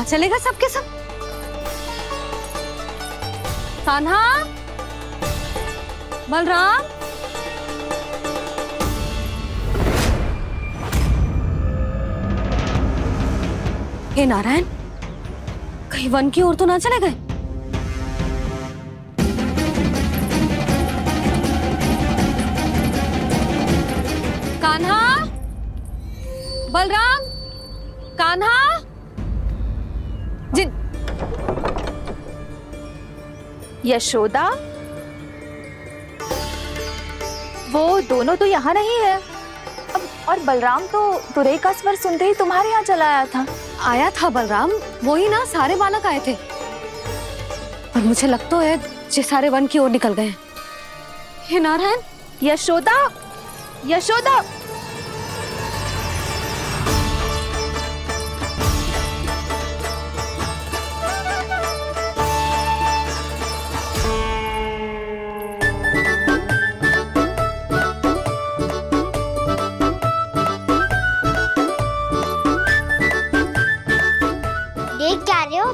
कहाँ चले गए सबके सब? कान्हा, बलराम, हे नारायण, कहीं वन की ओर तो ना चले गए? कान्हा, बलराम, कान्हा, जिन यशोदा, वो दोनों तो यहाँ नहीं है। अब और बलराम तो तुरई का स्वर सुनते ही तुम्हारे यहाँ चला आया था। आया था बलराम, वो ही ना सारे बालक आए थे। पर मुझे लगता है ये सारे वन की ओर निकल गए। हे नारायण, यशोदा, यशोदा,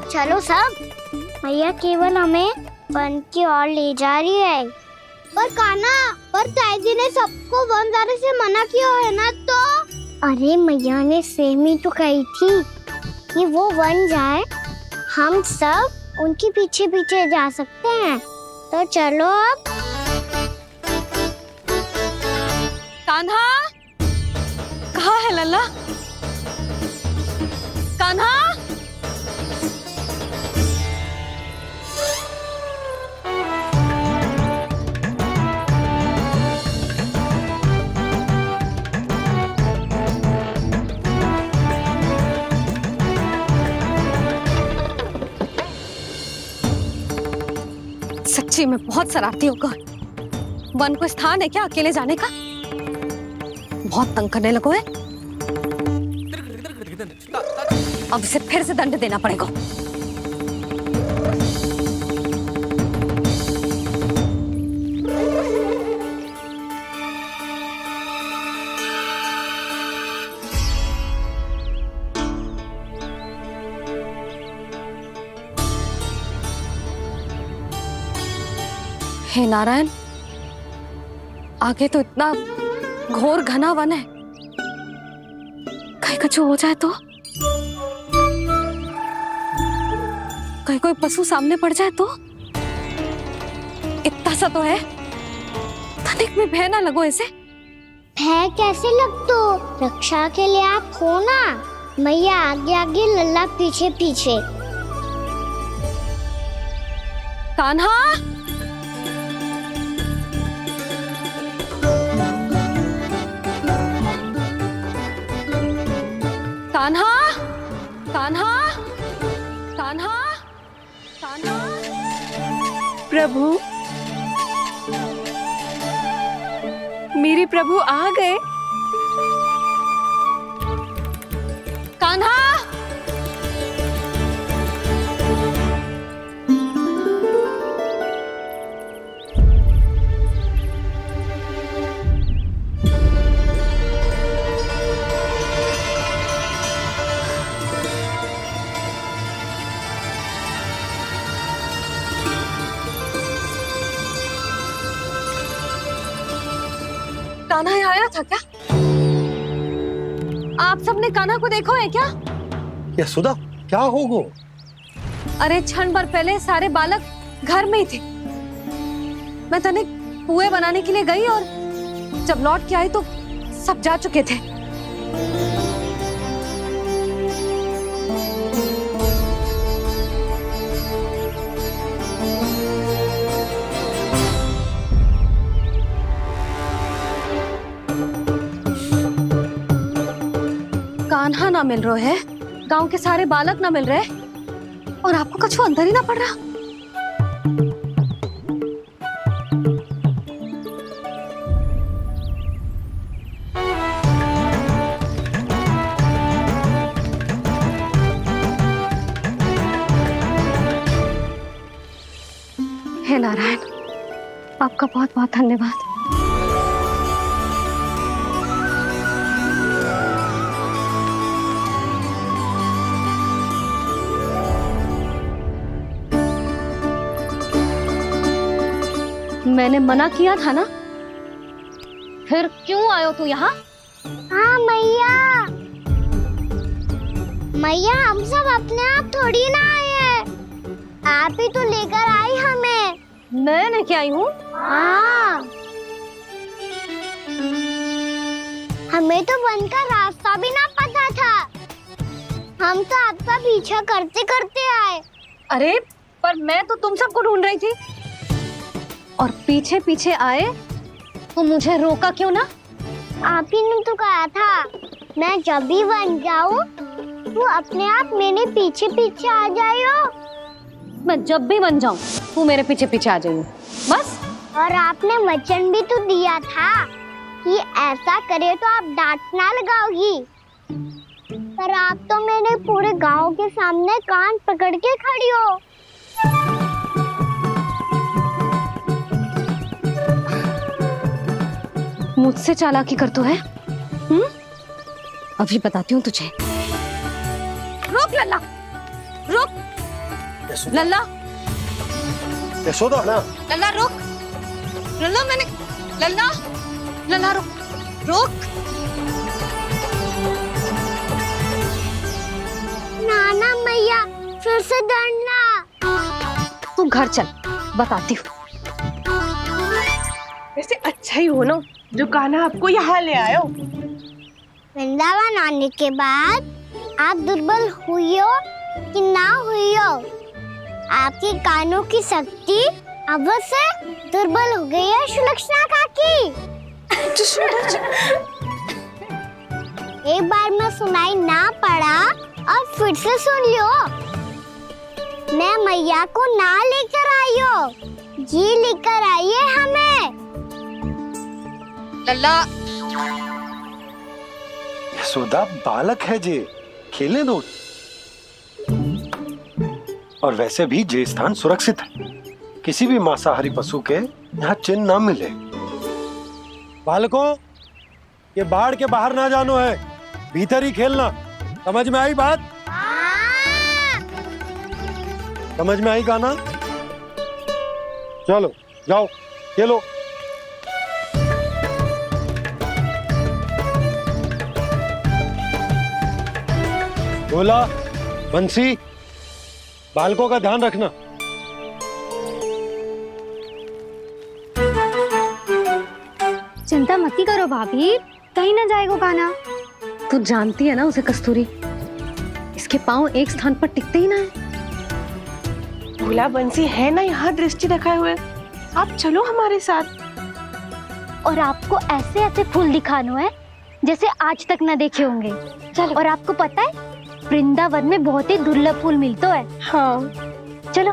चलो सब, भैया केवल हमें वन की ओर ले जा रही है। पर कान्हा, पर ताईजी ने सबको वन जाने से मना किया है ना तो? अरे मैया ने सेम ही तो कही थी कि वो वन जाए, हम सब उनके पीछे पीछे जा सकते हैं। तो चलो अब। कान्हा, कहाँ है लल्ला? कान्हा, सच्ची में बहुत शरारती होगा। वन को स्थान है क्या अकेले जाने का? बहुत तंग करने लगो है। अब इसे फिर से दंड देना पड़ेगा। हे नारायण, आगे तो इतना घोर घना वन है, कहीं कुछ हो जाए तो? कहीं कोई पशु सामने पड़ जाए तो? इतना सा तो है, तनिक में भय ना लगो इसे। भय कैसे लग तो? रक्षा के लिए आप हो ना। मैया आगे आगे, लल्ला पीछे पीछे। कान्हा, कान्हा, कान्हा, कान्हा, कान्हा। प्रभु, मेरे प्रभु आ गए। कान्हा, कान्हा यहाँ आया था क्या? आप सबने कान्हा को देखो है क्या? यशोदा, क्या होगो? अरे क्षण भर पहले सारे बालक घर में ही थे। मैं तनिक पुए बनाने के लिए गई और जब लौट के आई तो सब जा चुके थे। कान्हा ना मिल रहे है, गांव के सारे बालक ना मिल रहे, और आपको कछु अंदर ही ना पड़ रहा। हे नारायण, आपका बहुत बहुत धन्यवाद। मैंने मना किया था ना, फिर क्यों आयो तू यहाँ? हाँ मैया, मैया हम सब अपने आप थोड़ी ना आए हैं, आप ही तो लेकर आई हमें। मैंने क्या आई हूँ? हाँ, हमें तो वन का रास्ता भी ना पता था, हम तो आपका पीछा करते करते आए। अरे पर मैं तो तुम सबको ढूंढ रही थी, और पीछे पीछे आए तो मुझे रोका क्यों ना? आप ही ने तो कहा था मैं जब भी बन जाऊं तो अपने आप मेरे पीछे पीछे आ जाइयो। मैं जब भी बन जाऊं तू मेरे पीछे पीछे आ जाइयो, बस। और आपने वचन भी तो दिया था कि ऐसा करे तो आप डांट ना लगाओगी, पर आप तो मेरे पूरे गांव के सामने कान पकड़ के खड़ी हो। मुझसे चालाकी कर तो है? अभी बताती हूँ तुझे। रुक लल्ला, रुक लल्ला, यशोदा ना, लल्ला रुक, लल्ला मैंने, लल्ला, लल्ला रुक, रुक। नाना मैया फिर से डरना। तू घर चल, बताती हूँ। वैसे अच्छा ही हो ना जो कान्हा आपको यहाँ ले आयो। वृंदावन आने के बाद आप दुर्बल हुई हो कि ना हुई हो, आपके कानों की शक्ति अब से दुर्बल हो गई है सुलक्षणा काकी। एक बार में सुनाई ना पड़ा और फिर से सुन लियो। मैं मैया को ना लेकर आई हो, जी लेकर आई है हमें। लल्ला, यशोदा बालक है जे, खेलने दो। और वैसे भी जे स्थान सुरक्षित है, किसी भी मांसाहारी पशु के यहाँ चिन्ह ना मिले। बालकों, ये बाढ़ के बाहर ना जानो है, भीतर ही खेलना। समझ में आई बात? समझ में आई गाना? चलो जाओ खेलो। बोला बंसी, बालकों का ध्यान रखना। चिंता मत करो भाभी, कहीं ना जाएगा कान्हा। तू जानती है ना उसे कस्तूरी, इसके पांव एक स्थान पर टिकते ही ना है। भोला बंसी है ना यहाँ दृष्टि रखाए हुए, आप चलो हमारे साथ। और आपको ऐसे ऐसे फूल दिखानो है जैसे आज तक न देखे होंगे। चलो। और आपको पता है वृंदावन में बहुत ही दुर्लभ फूल मिलते हैं। हाँ चलो।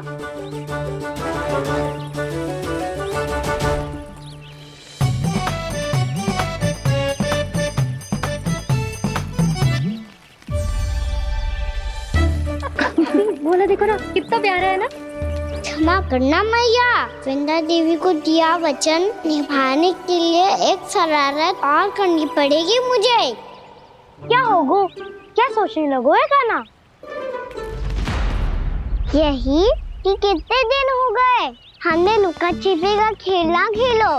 बोला देखो ना कितना प्यारा है ना। क्षमा करना मैया, वृंदा देवी को दिया वचन निभाने के लिए एक शरारत और करनी पड़ेगी मुझे। क्या होगो? क्या सोचने लगो है कान्हा? यही कि कितने दिन हो गए हमने लुका छिपी का खेलना खेलो,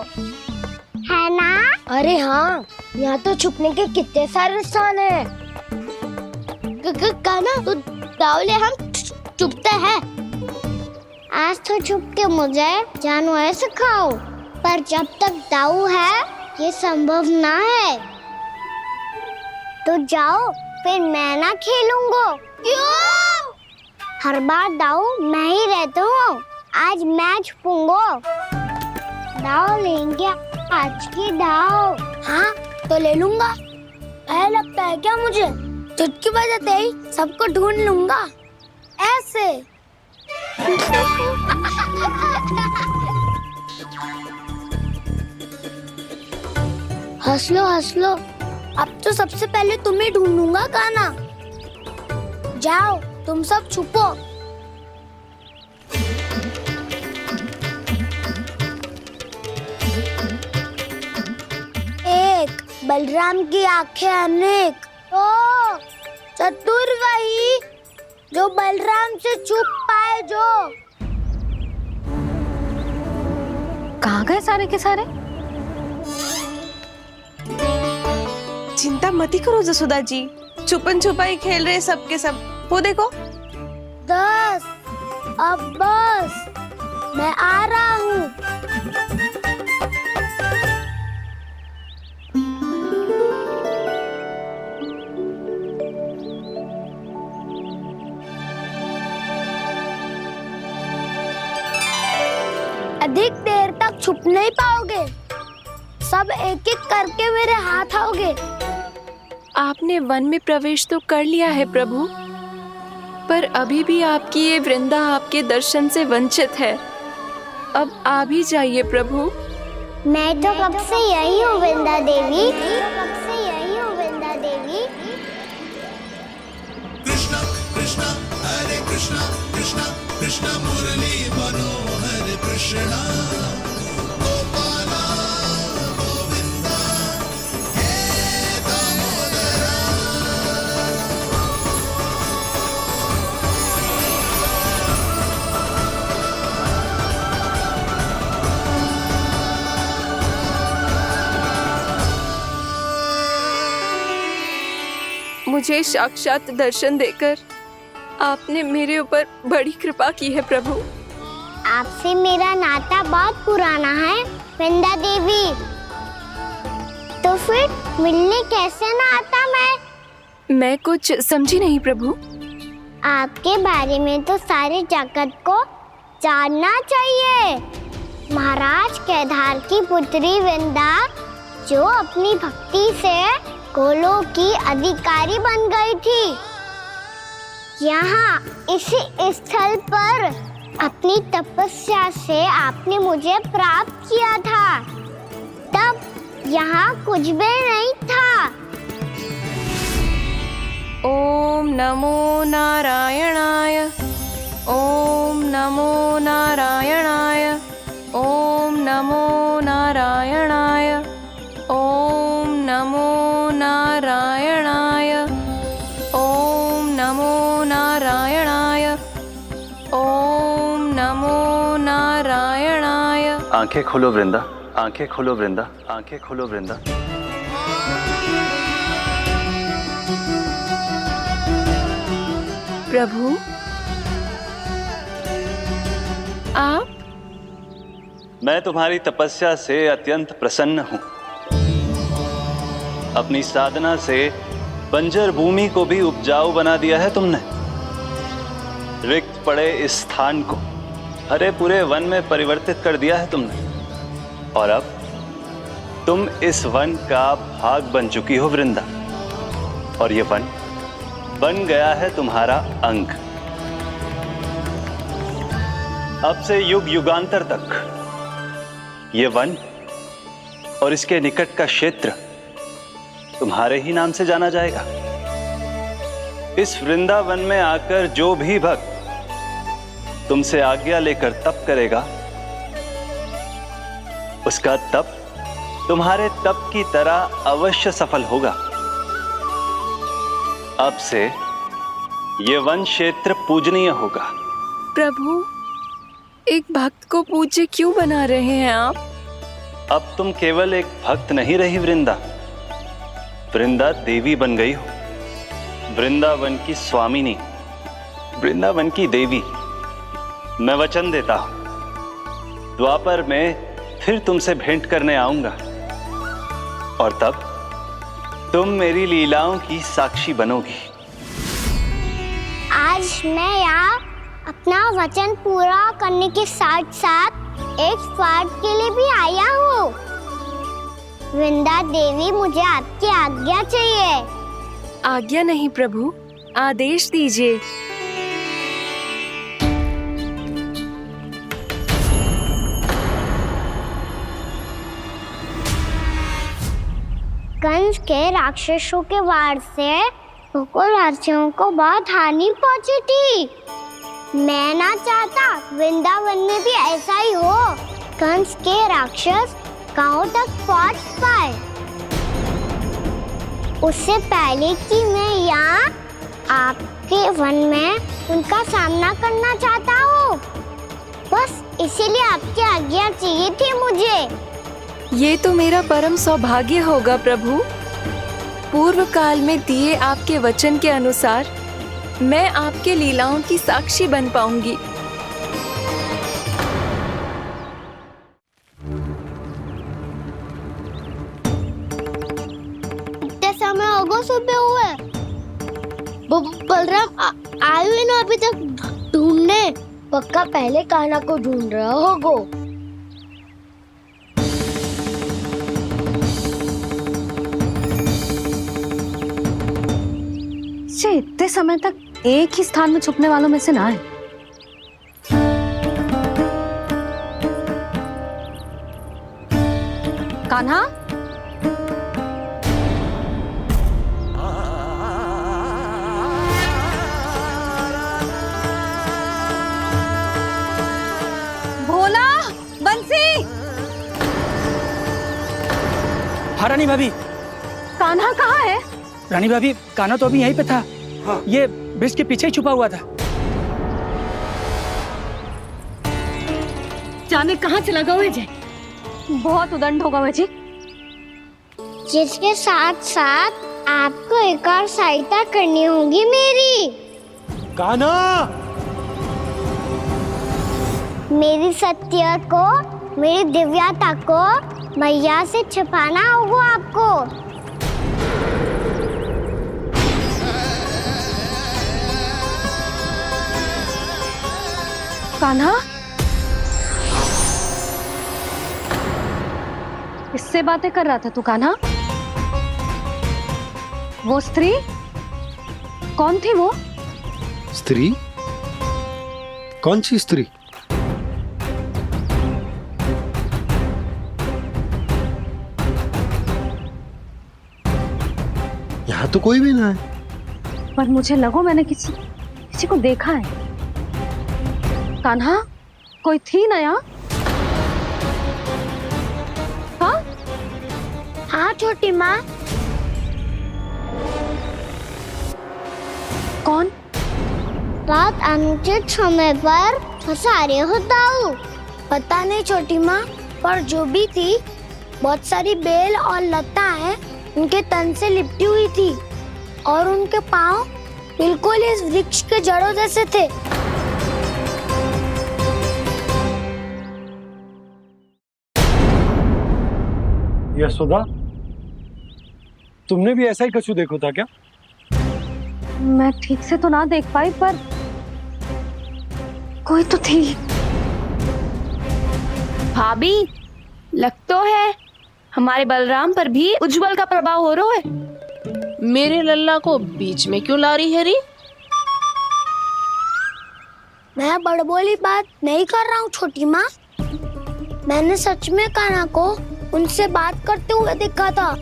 है ना? अरे हाँ, यहाँ तो छुपने के कितने सारे स्थान है। कान्हा तो दावले हम छुपते हैं। आज तो छुप के मुझे जानवर सिखाओ, पर जब तक दाऊ है ये संभव ना है। तो जाओ, फिर मैं ना खेलूंगा। क्यों? हर बार दाऊ मैं ही रहता हूँ, आज मैं छुपूंगा। दाऊ लेंगे आज की दाऊ। हाँ तो ले लूंगा। ऐसा लगता है क्या मुझे? चुटकी बजाते ही सबको ढूंढ लूंगा ऐसे। हंस लो, अब तो सबसे पहले तुम्हें ढूंढूंगा कान्हा। जाओ तुम सब छुपो। एक, बलराम की आंखें अनेक। तो चतुर वही जो बलराम से छुप पाए। जो कहाँ गए सारे के सारे? चिंता मत करो जसोदा जी, छुपन छुपाई खेल रहे सब के सब। वो देखो। 10 अब बस, मैं आ रहा हूँ। अधिक देर तक छुप नहीं पाओगे, सब एक एक करके मेरे हाथ आओगे। आपने वन में प्रवेश तो कर लिया है प्रभु, पर अभी भी आपकी ये वृंदा आपके दर्शन से वंचित है। अब आप ही जाइए प्रभु। मैं तो कब से यही हूँ वृंदा देवी, कब से यही हूँ वृंदा देवी। कृष्णा कृष्णा हरे कृष्णा कृष्णा कृष्णा मुरली मनोहर कृष्णा गोपाला गोविंदा हे दामोदरा। मुझे साक्षात दर्शन देकर आपने मेरे ऊपर बड़ी कृपा की है प्रभु। आपसे मेरा नाता बहुत पुराना है वृंदा देवी, तो फिर मिलने कैसे ना आता मैं कुछ समझी नहीं प्रभु। आपके बारे में तो सारे जगत को जानना चाहिए। महाराज केदार की पुत्री वृंदा जो अपनी भक्ति से गोलों की अधिकारी बन गई थी, यहाँ इसी स्थल पर अपनी तपस्या से आपने मुझे प्राप्त किया था। तब यहाँ कुछ भी नहीं था। ओम नमो नारायणाय, ओम नमो नारायणाय, ओम नमो नारायणाय, ओम नमो नारायणाय, ओम नमो नारायणाय, ओम नमो नारायणाय। आंखें खोलो वृंदा, आंखें खोलो वृंदा, आंखें खोलो वृंदा। प्रभु आप? मैं तुम्हारी तपस्या से अत्यंत प्रसन्न हूं। अपनी साधना से बंजर भूमि को भी उपजाऊ बना दिया है तुमने। रिक्त पड़े इस स्थान को हरे पूरे वन में परिवर्तित कर दिया है तुमने। और अब तुम इस वन का भाग बन चुकी हो वृंदा, और ये वन बन गया है तुम्हारा अंग। अब से युग युगांतर तक ये वन और इसके निकट का क्षेत्र तुम्हारे ही नाम से जाना जाएगा। इस वृंदावन में आकर जो भी भक्त तुमसे आज्ञा लेकर तप करेगा, उसका तप तुम्हारे तप की तरह अवश्य सफल होगा। अब से ये वन क्षेत्र पूजनीय होगा। प्रभु एक भक्त को पूज्य क्यों बना रहे हैं आप? अब तुम केवल एक भक्त नहीं रही वृंदा, वृंदा देवी बन गई हो। वृंदावन की स्वामिनी, वृंदावन की देवी। मैं वचन देता हूं, द्वापर में फिर तुमसे भेंट करने आऊंगा, और तब तुम मेरी लीलाओं की साक्षी बनोगी। आज मैं यहाँ अपना वचन पूरा करने के साथ साथ एक स्वार्थ के लिए भी आया हूँ। वृंदा देवी, मुझे आपकी आज्ञा चाहिए। आज्ञा नहीं प्रभु, आदेश दीजिए। कंस के राक्षसों के वार से गोकुलवासियों को बहुत हानि पहुंची थी। मैं ना चाहता वृंदावन में भी ऐसा ही हो। कंस के राक्षस गांव तक पहुंच पाए, उससे पहले कि मैं यहाँ आपके वन में उनका सामना करना चाहता हूँ। बस इसीलिए आपकी आज्ञा चाहिए थी मुझे। ये तो मेरा परम सौभाग्य होगा प्रभु। पूर्व काल में दिए आपके वचन के अनुसार मैं आपके लीलाओं की साक्षी बन पाऊंगी। इतने समय होगा सुबह हुए, बलराम आए हुए ना अभी तक ढूंढने। पक्का पहले कान्हा को ढूंढ रहा होगा। इतने समय तक एक ही स्थान में छुपने वालों में से ना है। कान्हा, भोला, बंसी। हाँ रानी भाभी। कान्हा कहाँ है? रानी भाभी, कान्हा तो अभी यहीं पे था। हाँ। ये ब्रिज के पीछे ही छुपा हुआ था। जाने कहाँ चला गया है? बहुत उदंड होगा वजी। जिसके साथ साथ आपको एक और सहायता करनी होगी मेरी। कान्हा, मेरी सत्य को, मेरी दिव्यता को मैया से छिपाना होगा आपको। कान्हा, किससे बातें कर रहा था तू कान्हा? वो स्त्री कौन थी? वो स्त्री? कौन सी स्त्री? यहाँ तो कोई भी ना है। पर मुझे लगो मैंने किसी को देखा है। कान्हा, कोई थी ना यहाँ? हाँ? हाँ छोटी माँ। कौन? रात अनुचित समय पर फंसा रहे होता हूँ। पता नहीं छोटी माँ, पर जो भी थी बहुत सारी बेल और लताएं उनके तन से लिपटी हुई थी और उनके पाँव बिल्कुल इस वृक्ष के जड़ों जैसे थे। यशोदा, तुमने भी ऐसा ही कछु देखो था क्या? मैं ठीक से तो ना देख पाई, पर कोई तो थी। भाभी, लग तो है हमारे बलराम पर भी उज्जवल का प्रभाव हो रहा है। मेरे लल्ला को बीच में क्यों ला रही है री? मैं बड़बोली बात नहीं कर रहा हूँ छोटी माँ। मैंने सच में कान्हा को उनसे बात करते हुए देखा था।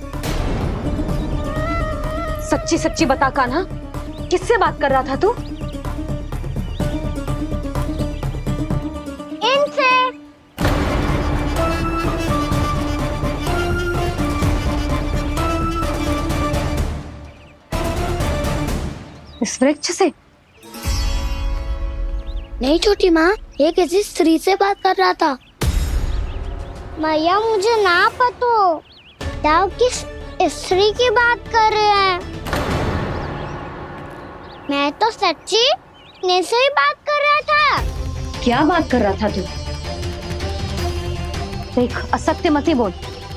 सच्ची सच्ची बता कान्हा, किससे बात कर रहा था तू? इनसे। इस वृक्ष से? नहीं छोटी माँ, ये किसी स्त्री से बात कर रहा था। मैया मुझे ना पता दाव किस स्त्री की बात कर रहे हैं। मैं तो सच्ची ने से ही बात कर रहा था। क्या बात कर रहा था तू? देख, असत्य मत ही बोल।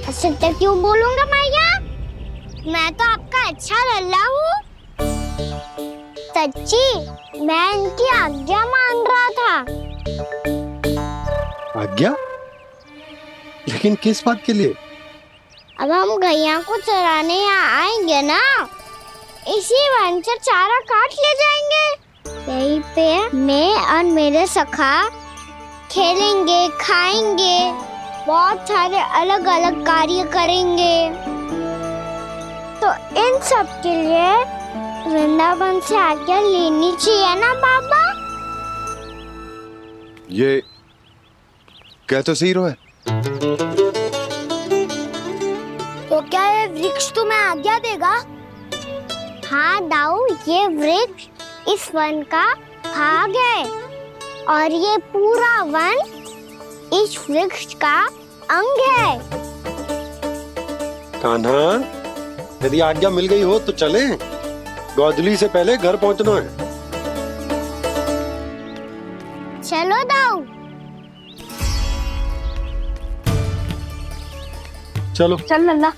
असत्य क्यों बोलूंगा मैया? मैं तो आपका अच्छा लल्ला हूँ। सच्ची मैं इनकी आज्ञा मान रहा था। आज्ञा? लेकिन किस बात के लिए? अब हम गैया को चराने यहाँ आएंगे ना, इसी वन से चारा काट ले जाएंगे। यहीं पे मैं और मेरे सखा खेलेंगे, खाएंगे, बहुत सारे अलग अलग कार्य करेंगे। तो इन सब के लिए वृंदावन से आज्ञा लेनी चाहिए ना बाबा? ये क्या तो सही रो है। तो क्या ये वृक्ष तुम्हें आज्ञा देगा? हाँ दाऊ, ये वृक्ष इस वन का भाग है। और ये पूरा वन इस वृक्ष का अंग है। कान्हा, यदि आज्ञा मिल गई हो तो चलें। गोधूली से पहले घर पहुंचना है। चलो दाऊ। चलो। चल लल्ला।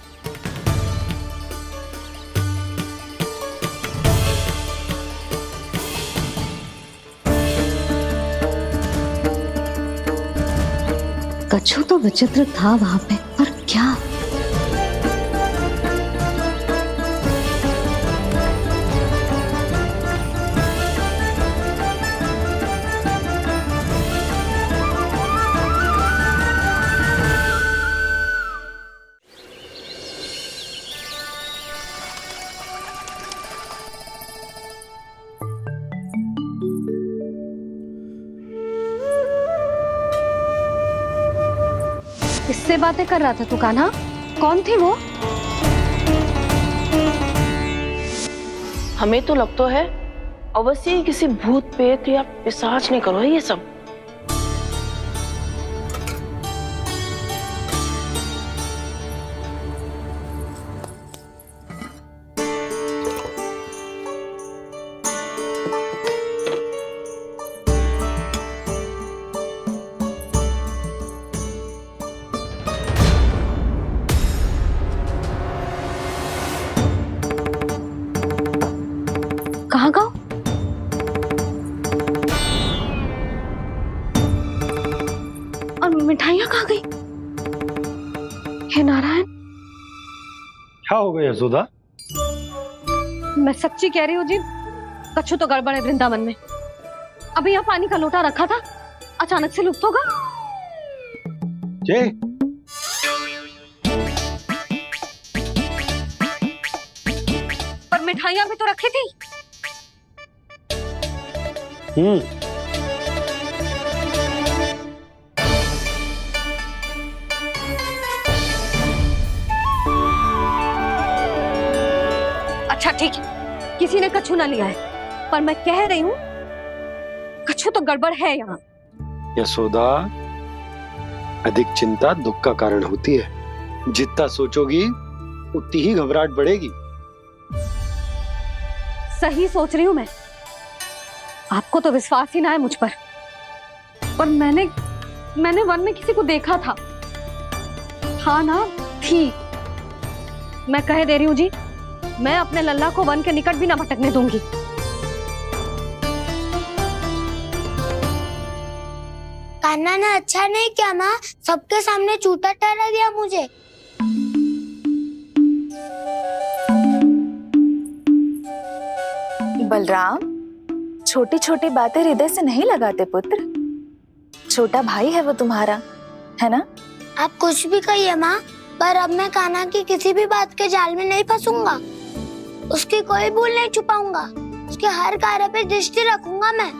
कछु तो विचित्र था वहां पे, पर क्या? किससे बातें कर रहा था तू कान्हा? कौन थी वो? हमें तो लगता है अवश्य ही किसी भूत प्रेत या पिशाच ने करो है ये सब। कहाँ गाँव? और मिठाइयाँ कहाँ गई? हे नारायण, क्या हो गया यशोदा? मैं सच्ची कह रही हूँ जी, कछु तो गड़बड़ है वृंदावन में। अभी यहाँ पानी का लोटा रखा था, अचानक से लुप्त होगा। जय, पर मिठाइयाँ भी तो रखी थी। अच्छा ठीक है, किसी ने कछु ना लिया है, पर मैं कह रही हूँ कछु तो गड़बड़ है यहाँ। यशोदा, अधिक चिंता दुख का कारण होती है। जितना सोचोगी उतनी ही घबराहट बढ़ेगी। सही सोच रही हूँ मैं। आपको तो विश्वास ही ना है मुझ पर मैंने वन में किसी को देखा था। हाँ ना, थी। मैं कह दे रही हूँ जी, मैं अपने लल्ला को वन के निकट भी ना भटकने दूंगी। कान्हा ने अच्छा नहीं किया माँ, सबके सामने झूठा ठहरा दिया मुझे। बलराम, छोटी छोटी बातें हृदय से नहीं लगाते पुत्र। छोटा भाई है वो तुम्हारा, है ना? आप कुछ भी कहिए माँ, पर अब मैं कान्हा की किसी भी बात के जाल में नहीं फंसूंगा। उसकी कोई भूल नहीं छुपाऊंगा। उसके हर कार्य पे दृष्टि रखूंगा मैं,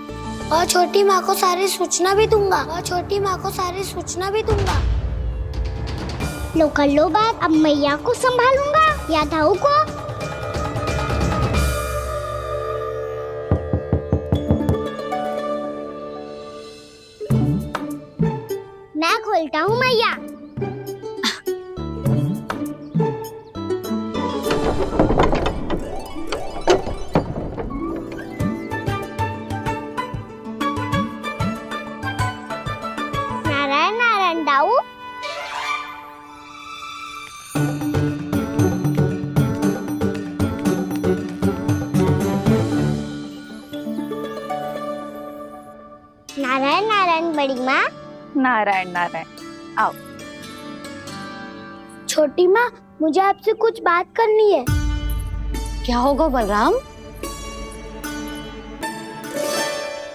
और छोटी माँ को सारी सूचना भी दूंगा। लो कर लो बात, अब मैया को संभालूंगा या दाऊ को। मैं खोलता हूँ मैया। नारायण नारायण दाऊ। नारायण नारायण बड़ी माँ। नारायण नारायण, आओ। छोटी माँ, मुझे आपसे कुछ बात करनी है। क्या होगा बलराम?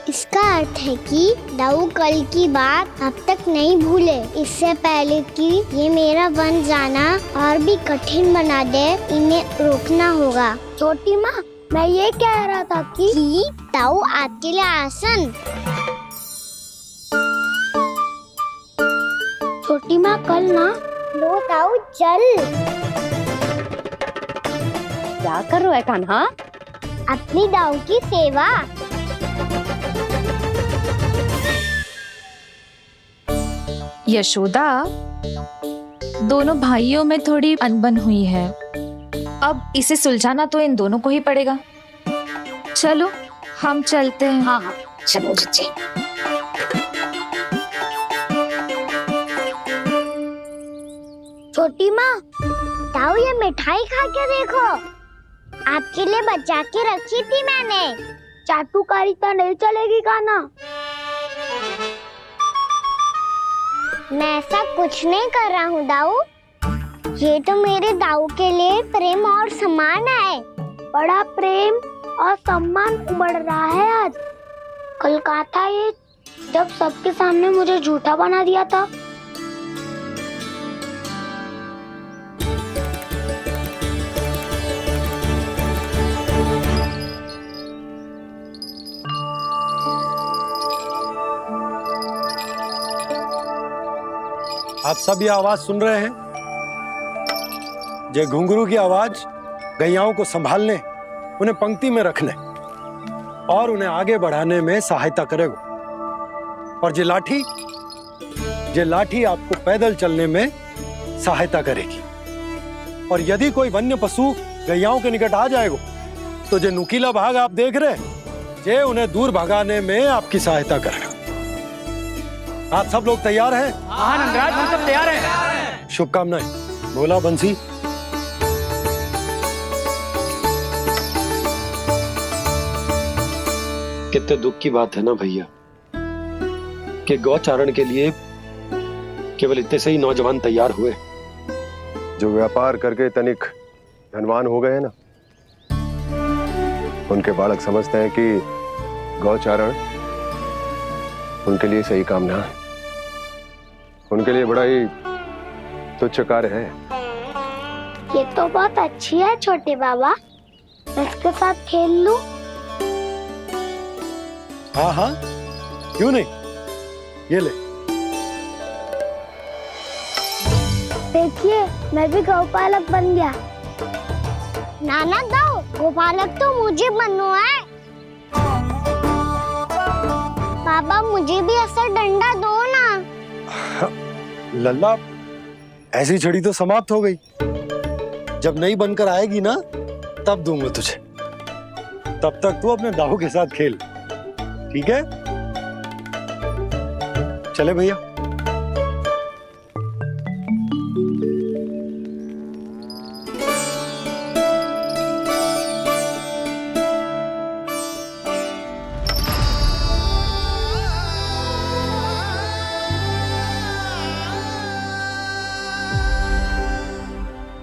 इसका अर्थ है कि दाऊ कल की बात अब तक नहीं भूले। इससे पहले कि ये मेरा वन जाना और भी कठिन बना दे, इन्हें रोकना होगा। छोटी माँ, मैं ये कह रहा था कि दाऊ आपके लिए आसन। छोटी माँ, कल ना लो दाऊ जल। क्या कर रहा है कान्हा? अपनी दाऊ की सेवा। यशोदा, दोनों भाइयों में थोड़ी अनबन हुई है। अब इसे सुलझाना तो इन दोनों को ही पड़ेगा। चलो हम चलते हैं। हाँ हाँ चलो चचे। छोटी माँ, ताऊ ये मिठाई खा के देखो, आपके लिए बचा के रखी थी मैंने। चाटुकारिता नहीं चलेगी काना। मैं ऐसा कुछ नहीं कर रहा हूँ दाऊ। ये तो मेरे दाऊ के लिए प्रेम और सम्मान है। बड़ा प्रेम और सम्मान उमड़ रहा है आज। कल कहा था ये, जब सबके सामने मुझे झूठा बना दिया था। आप सब ये आवाज सुन रहे हैं? ये घुंघरू की आवाज गैयाओं को संभालने, उन्हें पंक्ति में रखने और उन्हें आगे बढ़ाने में सहायता करेगा। और ये लाठी आपको पैदल चलने में सहायता करेगी। और यदि कोई वन्य पशु गैयाओं के निकट आ जाएगा तो जो नुकीला भाग आप देख रहे हैं, ये उन्हें दूर भगाने में आपकी सहायता करेगा। आप सब लोग तैयार हैं? हाँ नंदराज, हम सब तैयार हैं। शुभकामनाएं। बोला बंसी। कितने दुख की बात है ना भैया कि गौचारण के लिए केवल इतने से ही नौजवान तैयार हुए जो व्यापार करके तनिक धनवान हो गए ना, उनके बालक समझते हैं कि गौचारण उनके लिए सही काम ना है। उनके लिए बड़ा ही तुच्छ कार्य है। ये तो बहुत अच्छी है छोटे बाबा, मैं इसके साथ खेल लूं? हाँ हाँ, क्यों नहीं, ये ले। देखिए मैं भी गौपालक बन गया। नाना दाऊ, गौपालक तो मुझे बनना है। बाबा मुझे भी ऐसा डंडा दो ना। लल्ला, ऐसी छड़ी तो समाप्त हो गई। जब नई बनकर आएगी ना तब दूंगा तुझे। तब तक तू अपने दाऊ के साथ खेल, ठीक है? चले भैया।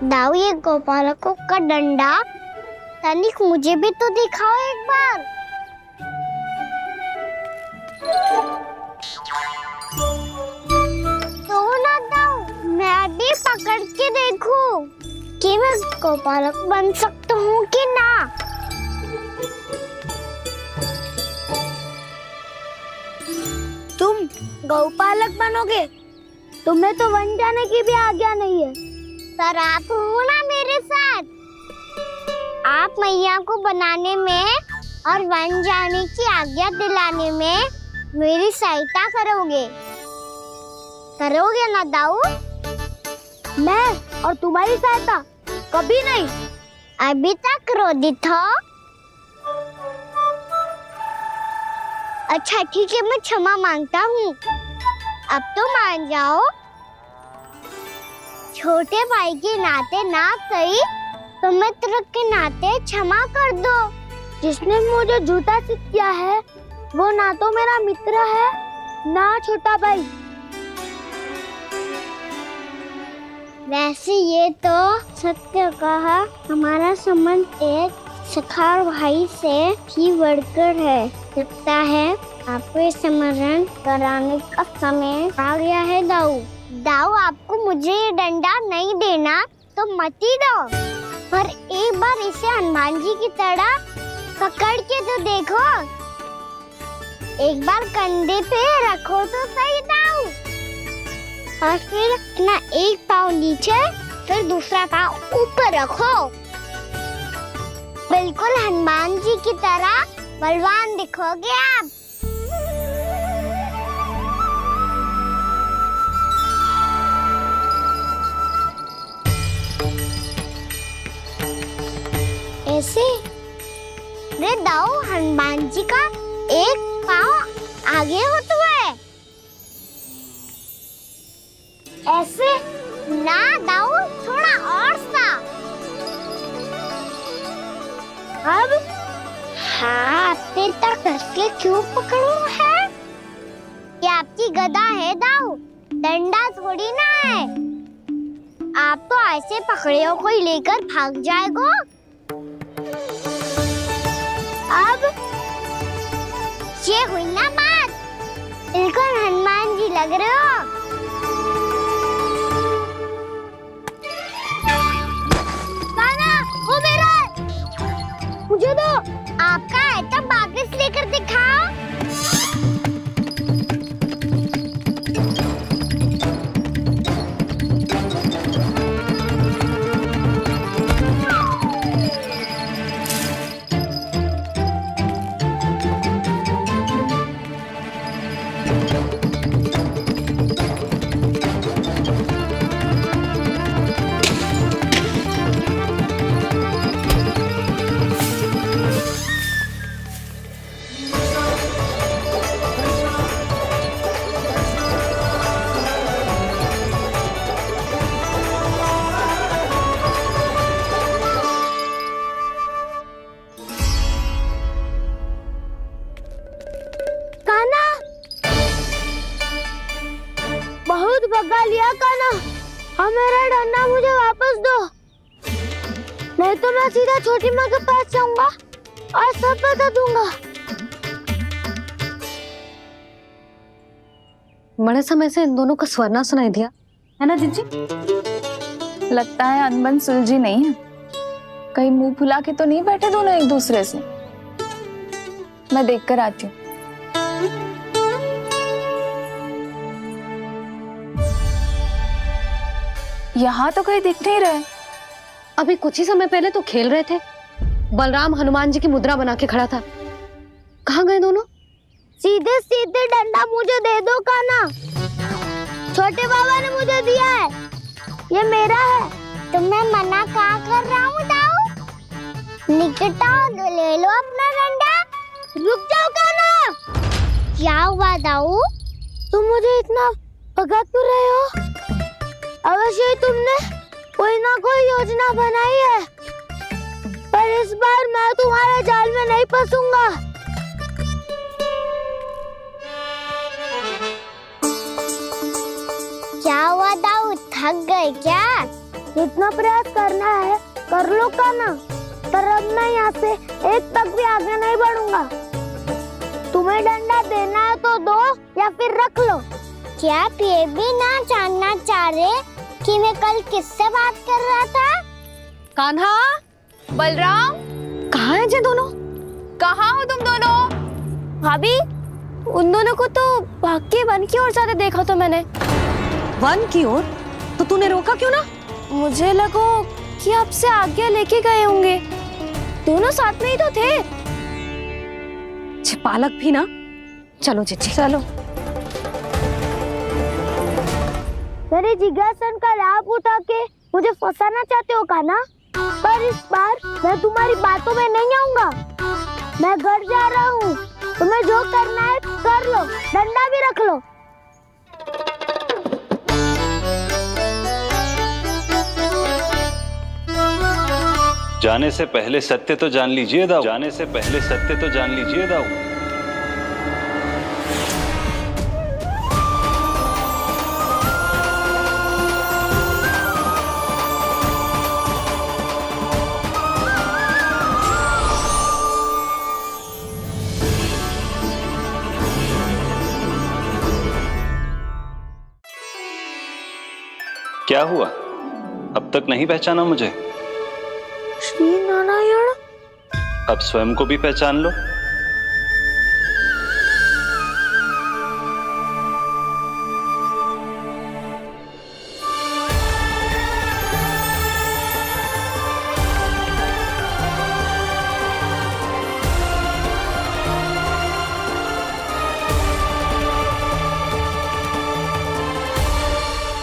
दाऊ, ये गोपालकों का डंडा तनिक मुझे भी तो दिखाओ एक बार। तो ना दाऊ, मैं भी पकड़ के देखूं कि मैं गोपालक बन सकता हूँ कि ना। तुम गौपालक बनोगे? तुम्हें तो वन जाने की भी आज्ञा नहीं है। पर आप हो ना मेरे साथ। आप मैया को बनाने में और वन जाने की आज्ञा दिलाने में मेरी सहायता करोगे ना दाऊ? मैं और तुम्हारी सहायता कभी नहीं। अभी तक क्रोधित हो? अच्छा ठीक है, मैं क्षमा मांगता हूँ। अब तो मान जाओ। छोटे भाई के नाते ना सही तो मित्र के नाते क्षमा कर दो। जिसने मुझे झूठा सिद्ध किया है वो ना तो मेरा मित्र है ना छोटा भाई। वैसे ये तो सत्य कहा, हमारा संबंध एक सखा भाई से भी बढ़कर है। लगता है आपको स्मरण कराने का समय आ गया है दाऊ। दाऊ, आपको मुझे ये डंडा नहीं देना तो मत ही दो, पर एक बार इसे हनुमान जी की तरह पकड़ के तो देखो। एक बार कंधे पे रखो तो सही दाऊ, और फिर अपना एक पाँव नीचे फिर दूसरा पाँव ऊपर रखो। बिल्कुल हनुमान जी की तरह बलवान दिखोगे आप। ऐसे? रे दाऊ, हनुमान जी का एक पाँव आगे होता है। ऐसे ना दाऊ, थोड़ा और सा। अब हाथ तक कसके क्यों पकड़ो है? ये आपकी गदा है दाऊ, डंडा थोड़ी ना है। आप तो ऐसे पकड़े हो कोई लेकर भाग जाएगा। अब ये हुई ना बात, बिल्कुल हनुमान जी लग रहे हो। कान्हा, वो मेरा, मुझे दो। आपका आइटम वापस लेकर दिखाओ। बहुत भगा लिया कान्हा, अब मेरा डंडा मुझे वापस दो, नहीं तो मैं सीधा छोटी माँ के पास जाऊंगा और सब बता दूंगा। बड़े समय से इन दोनों का स्वर ना सुनाई दिया, है ना जीजी? लगता है अनबन सुलझी नहीं है। कहीं मुंह फुला के तो नहीं बैठे दोनों एक दूसरे से। मैं देख कर आती हूँ। यहाँ तो कहीं दिख नहीं रहे। अभी कुछ ही समय पहले तो खेल रहे थे। बलराम हनुमान जी की मुद्रा बना के खड़ा था। कहाँ गए दोनों? सीधे सीधे डंडा मुझे दे दो कान्हा, छोटे बाबा ने मुझे दिया है, ये मेरा है। तो मैं मना कहाँ कर रहा हूँ दाऊ? निकट आओ, ले लो अपना डंडा। रुक जाओ कान्हा। क्या हुआ दाऊ, तुम मुझे इतना भगा क्यों रहे हो? अवश्य ही तुमने कोई ना कोई योजना बनाई है, पर इस बार मैं तुम्हारे जाल में नहीं फंसूंगा। क्या हुआ दाऊ, थक गए क्या? जितना प्रयास करना है कर लो कान्हा, पर अब मैं यहाँ से एक तक भी आगे नहीं बढ़ूंगा। तुम्हें डंडा देना है तो दो या फिर रख लो। क्या आप ये भी ना जानना चाह रहे कि मैं कल किससे बात कर रहा था? कान्हा, बलराम, कहाँ हैं ये दोनों? कहाँ हो तुम दोनों? भाभी, उन दोनों को तो भाग के वन की ओर जाते देखा तो मैंने। वन की ओर? तो तूने रोका क्यों ना? मुझे लगो कि आपसे आगे लेके गए होंगे, दोनों साथ में ही तो थे। पालक भी ना। चलो जीजी, चलो। मेरे जिज्ञासन का लाभ उठा के मुझे फंसाना चाहते हो कान्हा, पर इस बार मैं तुम्हारी बातों में नहीं आऊंगा। मैं घर जा रहा हूँ, तुम्हें जो करना है कर लो, डंडा भी रख लो। जाने से पहले सत्य तो जान लीजिए दाऊ। जाने से पहले सत्य तो जान लीजिए दाऊ। क्या हुआ? अब तक नहीं पहचाना मुझे? श्री नारायण। अब स्वयं को भी पहचान लो।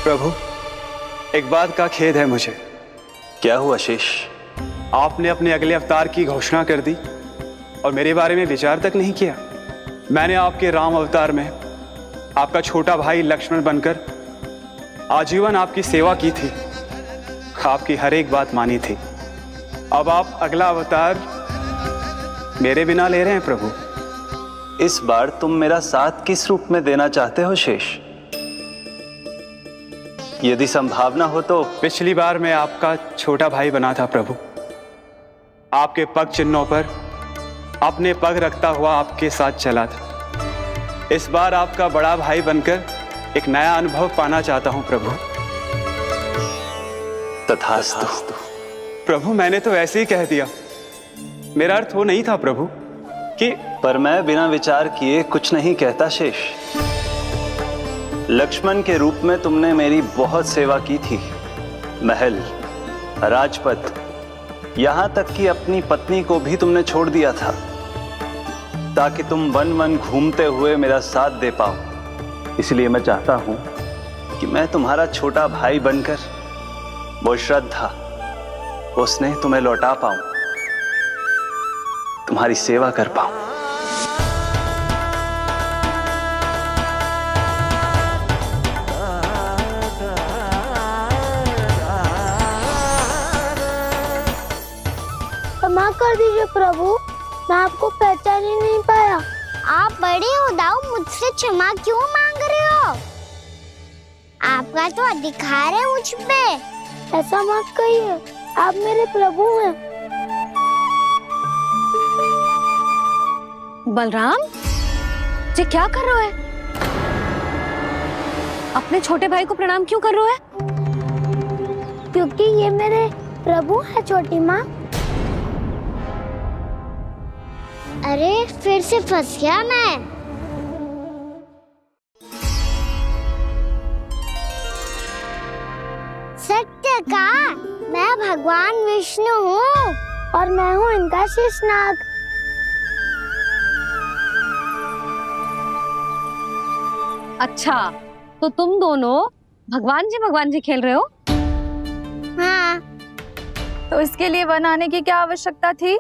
प्रभु, एक बात का खेद है मुझे। क्या हुआ शेष? आपने अपने अगले अवतार की घोषणा कर दी और मेरे बारे में विचार तक नहीं किया। मैंने आपके राम अवतार में आपका छोटा भाई लक्ष्मण बनकर आजीवन आपकी सेवा की थी, आपकी हर एक बात मानी थी। अब आप अगला अवतार मेरे बिना ले रहे हैं प्रभु। इस बार तुम मेरा साथ किस रूप में देना चाहते हो शेष? यदि संभावना हो तो। पिछली बार मैं आपका छोटा भाई बना था प्रभु, आपके पग चिन्हों पर अपने पग रखता हुआ आपके साथ चला था। इस बार आपका बड़ा भाई बनकर एक नया अनुभव पाना चाहता हूं प्रभु। तथास्तु। प्रभु मैंने तो ऐसे ही कह दिया, मेरा अर्थ वो नहीं था प्रभु कि। पर मैं बिना विचार किए कुछ नहीं कहता शेष। लक्ष्मण के रूप में तुमने मेरी बहुत सेवा की थी। महल, राजपथ, यहां तक कि अपनी पत्नी को भी तुमने छोड़ दिया था ताकि तुम वन वन घूमते हुए मेरा साथ दे पाओ। इसलिए मैं चाहता हूं कि मैं तुम्हारा छोटा भाई बनकर वो श्रद्धा, वो स्नेह तुम्हें लौटा पाऊं, तुम्हारी सेवा कर पाऊं। क्षमा कर दीजिए प्रभु, मैं आपको पहचान ही नहीं पाया। आप बड़े हो दाऊ, मुझसे क्षमा क्यों मांग रहे हो? आपका तो अधिकार है मुझ पे। ऐसा मत कहिए, आप मेरे प्रभु हैं। बलराम जी क्या कर रहे हो? अपने छोटे भाई को प्रणाम क्यों कर रहे हो? क्योंकि ये मेरे प्रभु है छोटी माँ। अरे फिर से फंस गया मैं। सत्य का, मैं भगवान विष्णु हूँ और मैं हूँ इनका शेषनाग। अच्छा, तो तुम दोनों भगवान जी खेल रहे हो? हाँ। तो इसके लिए वन आने की क्या आवश्यकता थी?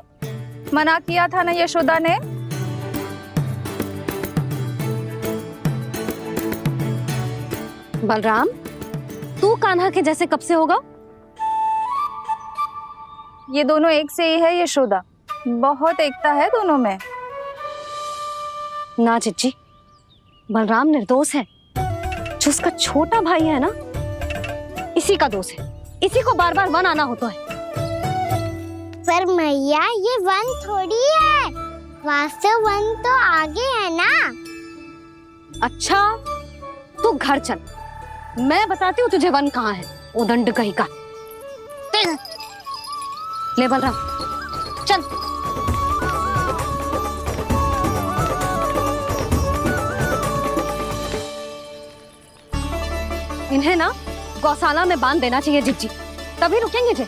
मना किया था ना यशोदा ने। बलराम, तू कान्हा के जैसे कब से होगा? ये दोनों एक से ही है यशोदा, बहुत एकता है दोनों में। ना चिच्ची, बलराम निर्दोष है। जो उसका छोटा भाई है ना, इसी का दोष है। इसी को बार बार वन आना होता है। पर मैया ये वन थोड़ी है, वास्तव वन तो आगे है ना। अच्छा, तू घर चल, मैं बताती हूँ तुझे वन कहाँ है। उदंड कहीं का। ले बलराम चल। इन्हें ना गौशाला में बांध देना चाहिए जिज्जी, तभी रुकेंगे जे।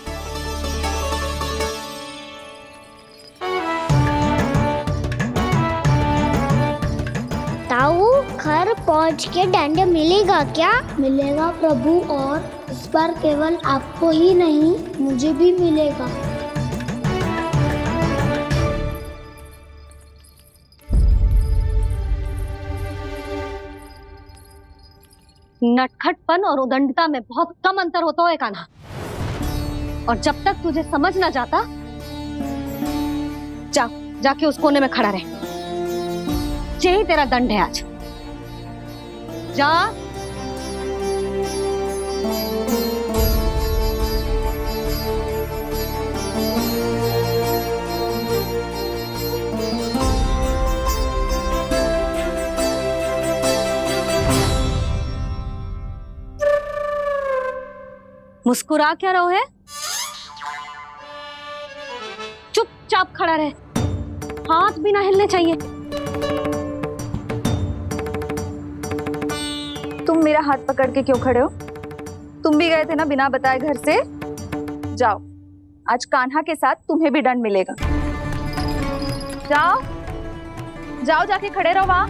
ताऊ, घर पहुंच के दंड मिलेगा क्या? मिलेगा प्रभु, और इस बार केवल आपको ही नहीं मुझे भी मिलेगा। नटखटपन और उदंडता में बहुत कम अंतर होता है कान्हा, और जब तक तुझे समझ ना जाता, जाके उस कोने में खड़ा रहे। यही तेरा दंड है आज। जा। मुस्कुरा क्या रहो है? चुपचाप खड़ा रहे, हाथ भी ना हिलने चाहिए। तुम मेरा हाथ पकड़ के क्यों खड़े हो? तुम भी गए थे ना बिना बताए घर से। जाओ, आज कान्हा के साथ तुम्हें भी दंड मिलेगा। जाओ जाओ, जाके खड़े रहो वहां।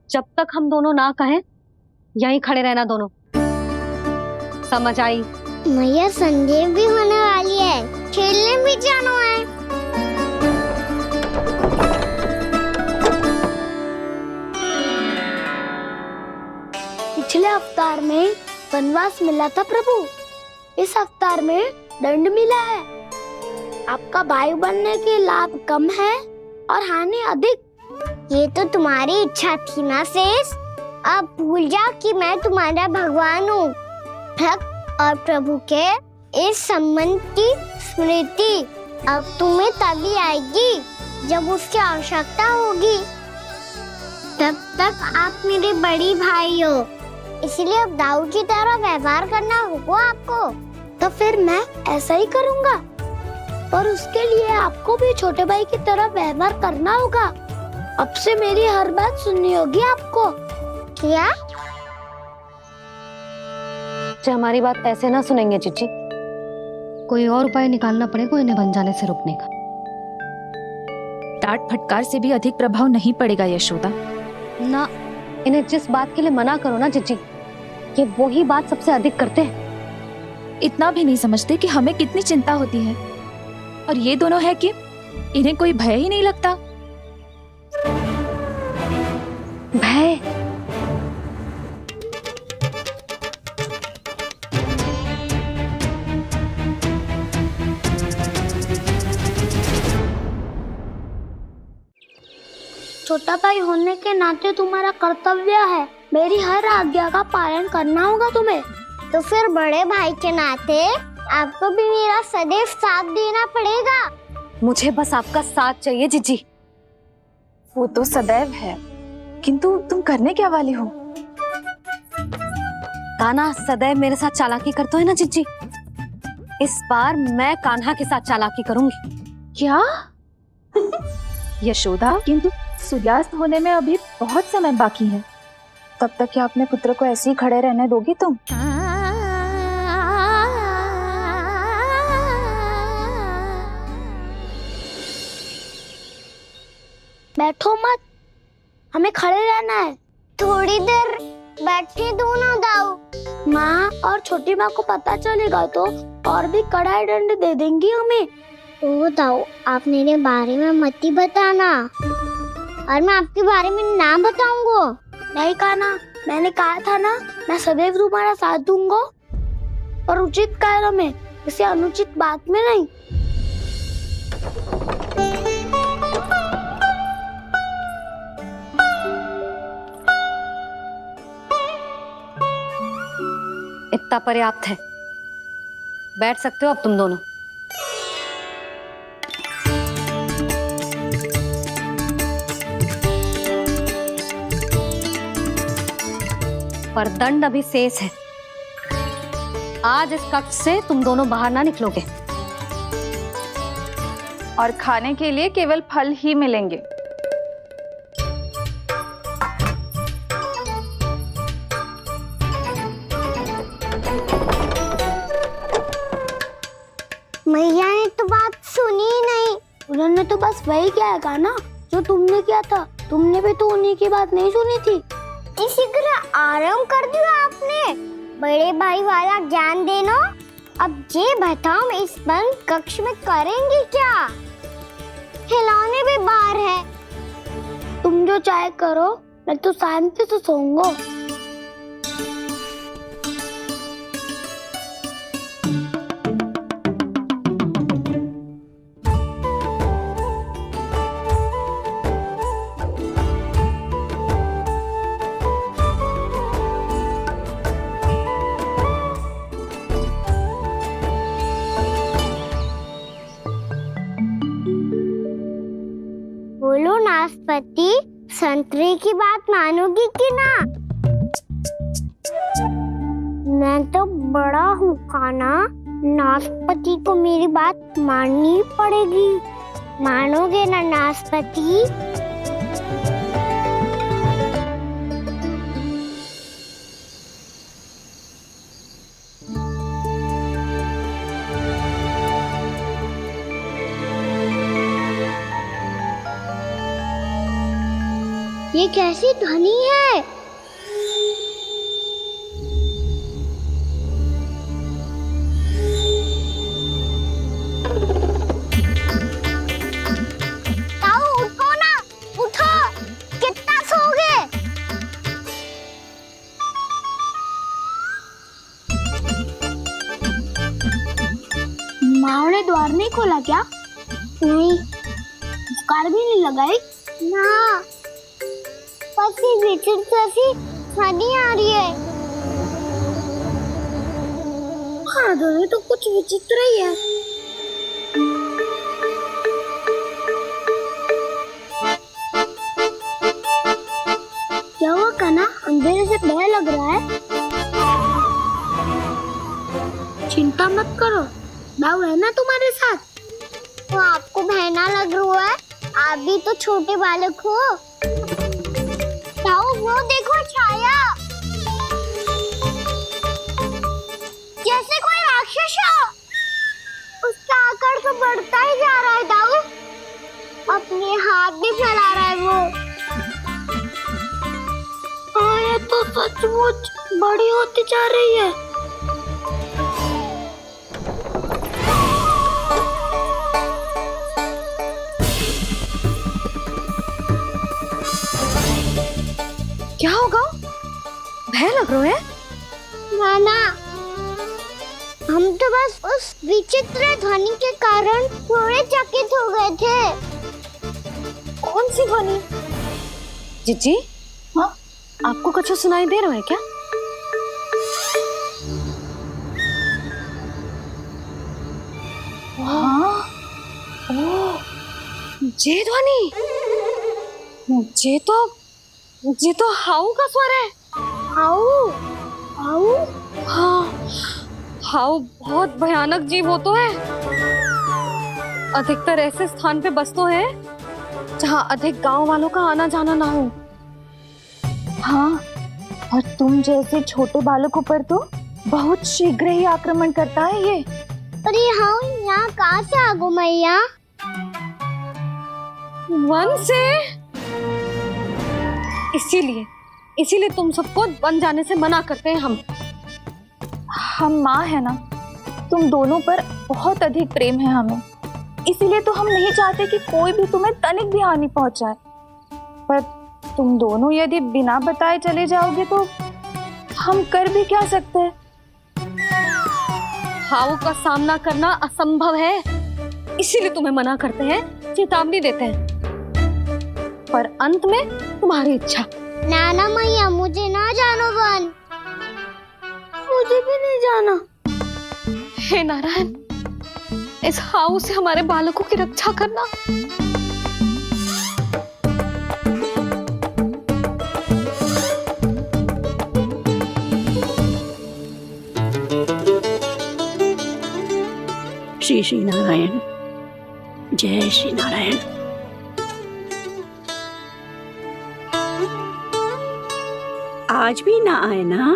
जब तक हम दोनों ना कहें, यहीं खड़े रहना दोनों। समझ आई? मैया संडे भी होने वाली है, खेलने भी जाना है। पिछले अवतार में वनवास मिला था प्रभु, इस अवतार में दंड मिला है। आपका भाई बनने के लाभ कम है और हानि अधिक। ये तो तुम्हारी इच्छा थी ना शेष। अब भूल जाओ कि मैं तुम्हारा भगवान हूँ। भक्त और प्रभु के इस संबंध की स्मृति अब तुम्हें तभी आएगी जब उसकी आवश्यकता होगी। तब तक आप मेरे बड़ी भाई हो, इसलिए अब दाऊद की तरह व्यवहार करना होगा आपको। तो फिर मैं ऐसा ही करूँगा, पर उसके लिए आपको भी छोटे भाई की तरह व्यवहार करना होगा। अब से मेरी हर बात सुननी होगी आपको। क्या? हमारी बात ऐसे ना सुनेंगे चिची, कोई और उपाय निकालना पड़ेगा इन्हें बन जाने से रुकने का। डांट फटकार से भी अधिक प्रभाव नहीं पड़ेगा यशोदा। ना, इन्हें जिस बात के लिए मना करो ना चिची, ये वही बात सबसे अधिक करते हैं। इतना भी नहीं समझते कि हमें कितनी चिंता होती है, और ये दोनों है कि इन्हें कोई भय ही नहीं लगता। भय? छोटा भाई होने के नाते तुम्हारा कर्तव्य है, मेरी हर आज्ञा का पालन करना होगा तुम्हें। तो फिर बड़े भाई के नाते आपको भी मेरा सदैव साथ देना पड़ेगा। मुझे बस आपका साथ चाहिए जीजी। वो तो सदैव है, किंतु तुम करने क्या वाली हो? कान्हा सदैव मेरे साथ चालाकी करता है ना जीजी, इस बार मैं कान्हा के साथ चालाकी करूंगी। क्या? यशोदा, किंतु सूर्यास्त होने में अभी बहुत समय बाकी है, तब तक क्या अपने पुत्र को ऐसे ही खड़े रहने दोगी तुम? बैठो मत, हमें खड़े रहना है। थोड़ी देर बैठे दो ना दाऊ। माँ और छोटी माँ को पता चलेगा तो और भी कड़ा दंड दे देंगी हमें। ओ दाऊ, आप मेरे बारे में मत ही बताना, और मैं आपके बारे में ना बताऊंगा। नहीं कान्हा, मैंने कहा था ना, मैं सदैव तुम्हारा साथ दूंगा, और उचित कार्य में, किसी अनुचित बात में नहीं। इतना पर्याप्त है, बैठ सकते हो अब तुम दोनों। पर दंड अभी शेष है। आज इस कक्ष से तुम दोनों बाहर ना निकलोगे, और खाने के लिए केवल फल ही मिलेंगे। मैया ने तो बात सुनी ही नहीं। उन्होंने तो बस वही कहा ना जो तुमने किया था। तुमने भी तो उन्हीं की बात नहीं सुनी थी। इसी तरह आराम कर दिया आपने। बड़े भाई वाला ज्ञान देना। अब ये बताओ, इस बंद कक्ष में करेंगे क्या? खिलौने भी बाहर है। तुम जो चाहे करो, मैं तो शांति से सोऊंगा। बोलो नाशपाती, संतरे की बात मानोगी कि ना? मैं तो बड़ा हूँ कान्हा, नाशपाती को मेरी बात माननी पड़ेगी। मानोगे ना नाशपाती? ये कैसी ध्वनि है? माँ ने द्वार नहीं खोला क्या? नहीं। कार भी नहीं लगाई? ना। पसी विचित्र सी हनी आ रही है। हाँ, दोनों तो कुछ विचित्र ही है। क्या हुआ कान्हा? अंधेरे से डर लग रहा है। चिंता मत करो, दाऊ है ना तुम्हारे साथ। तो आपको बहना लग रहा है, आप भी तो छोटे बालक हो। दाऊ वो देखो छाया, जैसे कोई राक्षस हो। उसका आकार तो बढ़ता ही जा रहा है दाऊ, अपने हाथ भी फैला रहा है वो। हाँ, ये तो सचमुच बड़ी होती जा रही है। क्या होगा? भय लग रहा है? नाना, हम तो बस उस विचित्र ध्वनि के कारण थोड़े चकित हो गए थे। कौन सी ध्वनि? जीजी, हाँ, आपको कुछ सुनाई दे रहा है क्या? हाँ, ओह, ये ध्वनि, ये तो हाउ का स्वर है। हाउ? हाउ? हाँ, हाउ बहुत भयानक जीव हो तो है। अधिकतर ऐसे स्थान पे बसते हैं जहाँ अधिक गांव वालों का आना जाना ना हो। हाँ, और तुम जैसे छोटे बालकों पर तो बहुत शीघ्र ही आक्रमण करता है ये। पर ये हाउ यहाँ कहाँ से आ गो मैया? वन से। इसीलिए तुम सबको वन जाने से मना करते हैं हम माँ है ना, तुम दोनों पर बहुत अधिक प्रेम है हमें, इसीलिए तो हम नहीं चाहते कि कोई भी तुम्हें तनिक भी हानि पहुंचाए। पर तुम दोनों यदि बिना बताए चले जाओगे तो हम कर भी क्या सकते हैं? हाउ का सामना करना असंभव है, इसीलिए तुम्हें मना करते हैं, चेतावनी देते हैं। पर अंत में तुम्हारी इच्छा। नाना मैया, मुझे ना जानो वन। मुझे भी नहीं जाना। हे नारायण, इस हाउ से हमारे बालकों की रक्षा करना। श्री श्री नारायण, जय श्री नारायण। आज भी ना आए ना?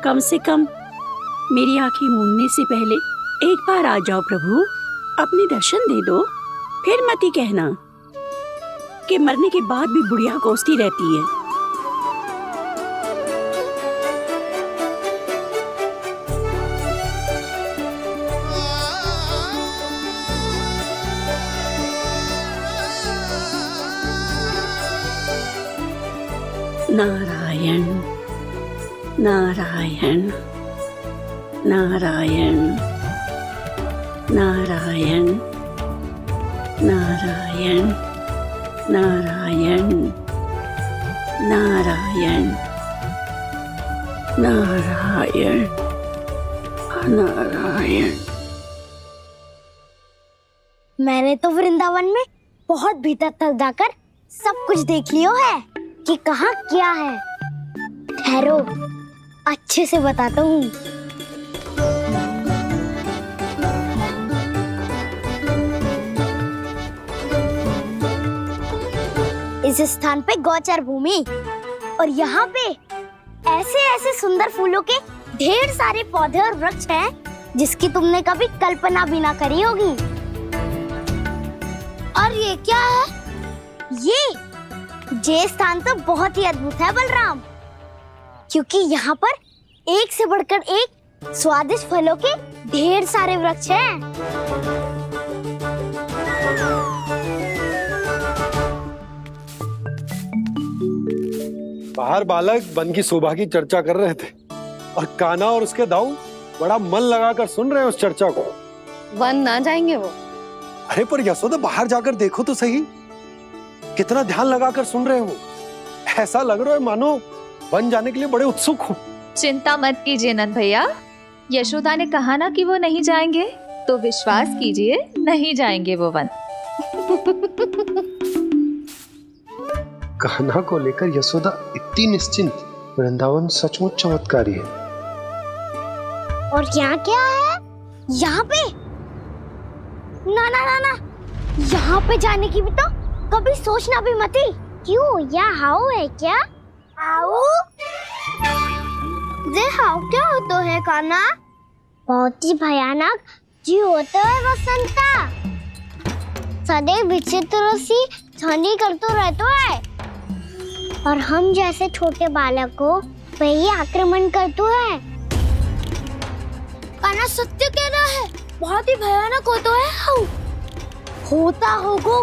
कम से कम मेरी आंखें मूंदने से पहले एक बार आ जाओ प्रभु, अपने दर्शन दे दो। फिर मत ही कहना कि मरने के बाद भी बुढ़िया कोसती रहती है। नारायण नारायण नारायण नारायण नारायण नारायण नारायण नारायण नारायण। मैंने तो वृंदावन में बहुत भीतर तक जाकर सब कुछ देख लियो है कि कहाँ क्या है। ठहरो, अच्छे से बताता हूँ। इस स्थान पे गौचर भूमि, और यहाँ पे ऐसे ऐसे सुंदर फूलों के ढेर सारे पौधे और वृक्ष हैं जिसकी तुमने कभी कल्पना भी ना करी होगी। और ये क्या है? ये स्थान तो बहुत ही अद्भुत है बलराम, क्योंकि यहाँ पर एक से बढ़कर एक स्वादिष्ट फलों के ढेर सारे वृक्ष हैं। बाहर बालक वन की शोभा की चर्चा कर रहे थे और कान्हा और उसके दाऊ बड़ा मन लगाकर सुन रहे हैं उस चर्चा को। वन ना जाएंगे वो। अरे पर यशोदा बाहर जाकर देखो तो सही, कितना ध्यान लगाकर सुन रहे हो। ऐसा लग रहा है मानो वन जाने के लिए बड़े उत्सुक हो। चिंता मत कीजिए नंद भैया, यशोदा ने कहा ना कि वो नहीं जाएंगे, तो विश्वास कीजिए नहीं जाएंगे वो वन। कान्हा को लेकर यशोदा इतनी निश्चिंत, वृंदावन सचमुच चमत्कारी है। और यहाँ क्या है? यहाँ पे? ना ना ना ना, यहाँ पे जाने की भी तो कभी सोचना भी मत ही। क्यों, यहाँ हाउ है क्या? हाउ? ये हाउ क्या होता है कान्हा? बहुत ही भयानक जी होता है बसंता। सदैव विचित्र सी ध्वनि करते रहता है और हम जैसे छोटे बालक को वही आक्रमण करते है। कान्हा सत्य कह रहा है, बहुत ही भयानक होता है हाउ। होता होगा,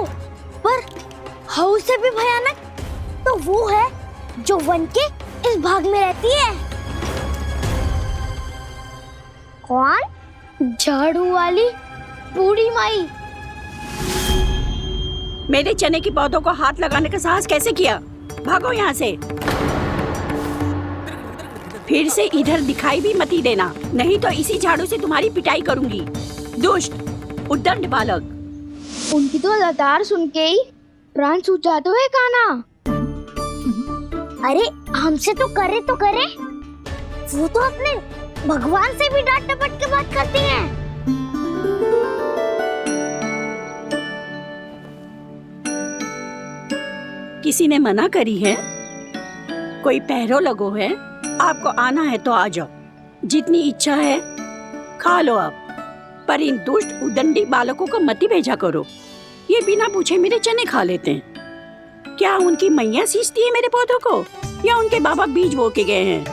पर हाउ से भी भयानक तो वो है जो वन के इस भाग में रहती है। कौन? झाड़ू वाली बूढ़ी माई। मेरे चने की पौधों को हाथ लगाने का साहस कैसे किया? भागो यहाँ से। फिर से इधर दिखाई भी मत ही देना, नहीं तो इसी झाड़ू से तुम्हारी पिटाई करूंगी। दुष्ट उद्दंड बालक। उनकी तो लतार सुन के ही प्राण सूझ जाते हैं कान्हा। अरे हमसे तो करे, वो तो अपने भगवान से भी डांट डपट के बात करती हैं। किसी ने मना करी है? कोई पहरो लगो है? आपको आना है तो आ जाओ, जितनी इच्छा है खा लो आप, पर इन दुष्ट उदंडी बालकों को मत ही भेजा करो। ये बिना पूछे मेरे चने खा लेते हैं। क्या उनकी मैया सींचती है मेरे पौधों को, या उनके बाबा बीज बो के गए हैं?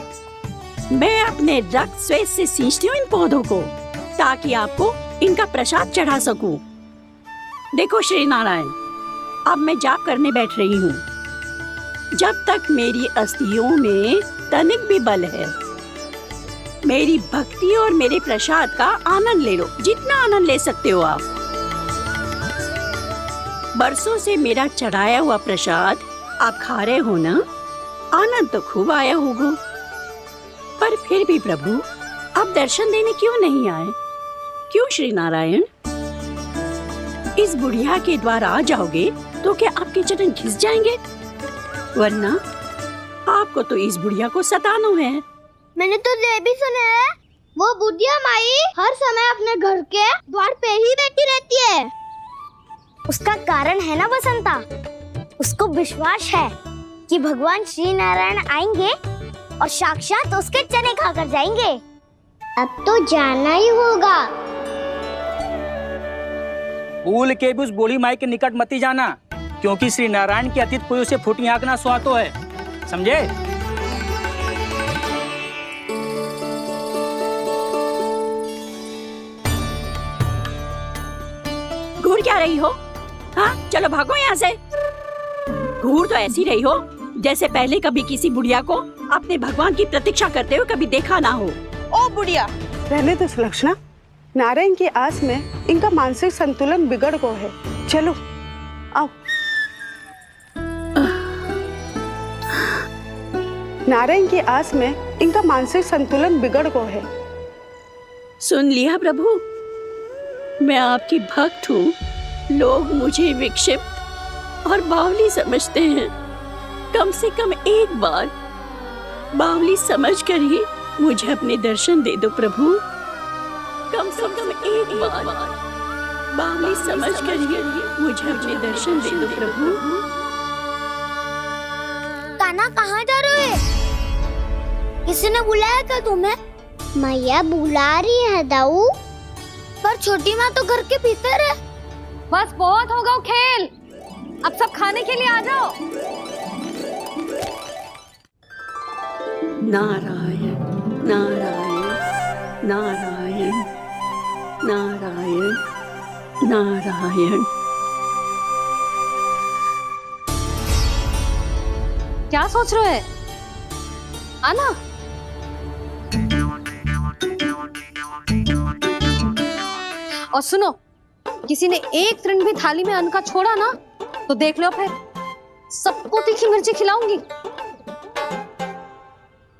मैं अपने रक्त स्वेद से सींचती हूँ इन पौधों को, ताकि आपको इनका प्रसाद चढ़ा सकूं। देखो श्री नारायण, अब मैं जाप करने बैठ रही हूँ। जब तक मेरी अस्थियों में तनिक भी बल है, मेरी भक्ति और मेरे प्रसाद का आनंद ले लो, जितना आनंद ले सकते हो आप। बरसों से मेरा चढ़ाया हुआ प्रसाद आप खा रहे हो ना, आनंद तो खूब आया होगा। पर फिर भी प्रभु आप दर्शन देने क्यों नहीं आए? क्यों श्री नारायण? इस बुढ़िया के द्वार आ जाओगे तो क्या आपके चरण घिस जाएंगे? वरना आपको तो इस बुढ़िया को सताना है। मैंने तो ये भी सुना है, वो बुढ़िया माई हर समय अपने घर के द्वार पे ही बैठी रहती है। उसका कारण है ना बसंता, उसको विश्वास है कि भगवान श्री नारायण आएंगे और साक्षात उसके चने खाकर जाएंगे। अब तो जाना ही होगा। भूल के भी उस बूढ़ी माई के निकट मत ही जाना, क्योंकि श्री नारायण की अतीत कोई उसे फूटी आंख ना सुहातो है, समझे? घूर क्या रही हो? हाँ, चलो भागो यहाँ से। घूर तो ऐसी रही हो जैसे पहले कभी किसी बुढ़िया को अपने भगवान की प्रतीक्षा करते हुए कभी देखा ना हो। ओ बुढ़िया, रहने दो सुलक्षणा, नारायण की आस में इनका मानसिक संतुलन बिगड़ गया है। चलो आओ। नारायण की आस में इनका मानसिक संतुलन बिगड़ गया है। सुन लिया प्रभु, मैं आपकी भक्त हूँ। लोग मुझे विक्षिप्त और बावली समझते हैं। कम से कम एक बार बावली समझकर ही मुझे अपने दर्शन दे दो प्रभु। कम से कम एक बार बावली समझकर ही मुझे अपने दर्शन दे दो प्रभु। कान्हा कहाँ जा रहे हो? किसी ने बुलाया था तुम्हें? मैया बुला रही है दाऊ, पर छोटी माँ तो घर के भीतर है। बस बहुत हो गया खेल, अब सब खाने के लिए आ जाओ। नारायण नारायण नारायण नारायण नारायण। क्या सोच रहे हैं? आना। और सुनो, किसी ने एक तृण भी थाली में अन्न का छोड़ा ना तो देख लो फिर सबको तीखी मिर्ची खिलाऊंगी।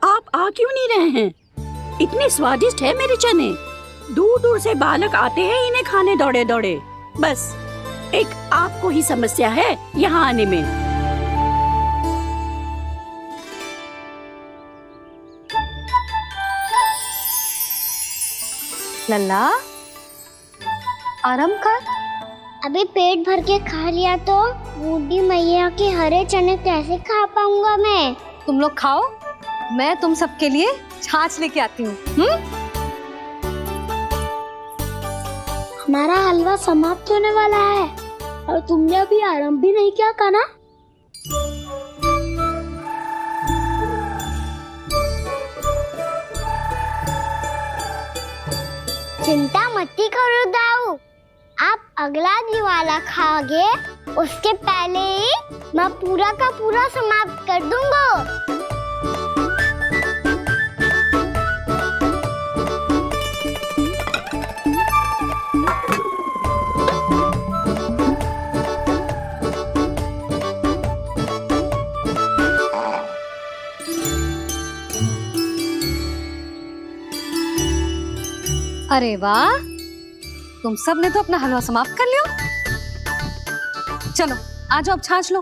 आप आ क्यों नहीं रहे हैं? इतने स्वादिष्ट है मेरे चने। दूर दूर से बालक आते हैं इन्हें खाने दौड़े दौड़े। बस एक आपको ही समस्या है यहाँ आने में। लल्ला आराम कर। अभी पेट भर के खा लिया तो बूढ़ी मैया के हरे चने कैसे खा पाऊंगा मैं? तुम लोग खाओ, मैं तुम सबके लिए छाछ लेके आती हूँ। हमारा हलवा समाप्त होने वाला है और तुमने अभी आराम भी नहीं किया कान्हा। चिंता मत करो दाऊ, आप अगला दिवाला खाओगे उसके पहले ही मैं पूरा का पूरा समाप्त कर दूंगा। अरे वाह, तुम सब ने तो अपना हलवा समाप्त कर लिया। चलो आ जाओ, अब छाछ लो।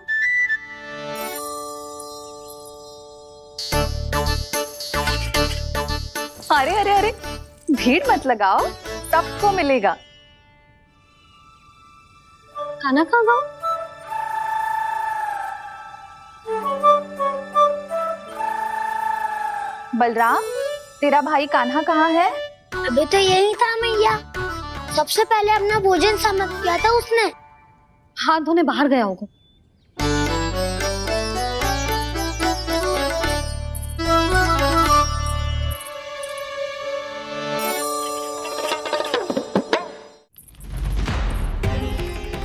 अरे अरे अरे, भीड़ मत लगाओ, सबको मिलेगा। खाना कहाँ गया? बलराम, तेरा भाई कान्हा कहाँ है? अभी तो यही था मैया, सबसे पहले अपना भोजन समाप्त किया था उसने। हाथ धोने बाहर गया होगा।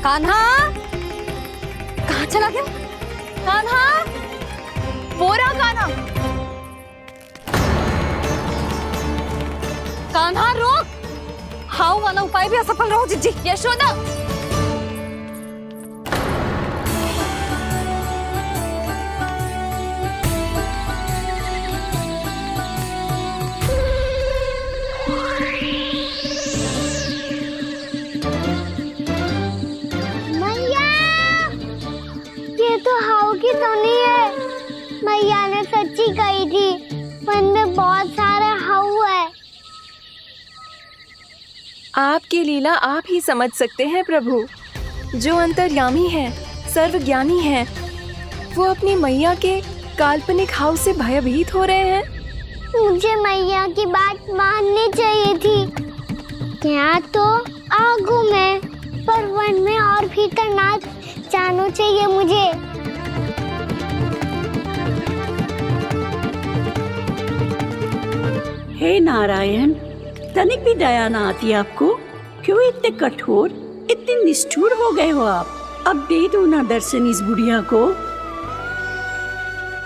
कान्हा कहाँ चला गया? कान्हा, वो रहा कान्हा। कान्हा रोक! हाउ वाला उपाय भी असफल रहो जिज्जी। यशोदा, मैया, ये तो हाउ की धुनी है। मैया ने सच्ची कही थी, वन में बहुत सारे हाउ है। आपकी लीला आप ही समझ सकते हैं प्रभु। जो अंतर्यामी है, सर्वज्ञानी है, वो अपनी मैया के काल्पनिक हाव से भयभीत हो रहे हैं। मुझे मैया की बात माननी चाहिए थी। यहाँ तो आगू में, पर वन में और भीतर ना जाना चाहिए मुझे। हे नारायण, तनिक भी दया ना आती आपको? क्यों इतने कठोर, इतने निष्ठुर हो गए हो आप? अब दे दो ना दर्शन इस बुढ़िया को।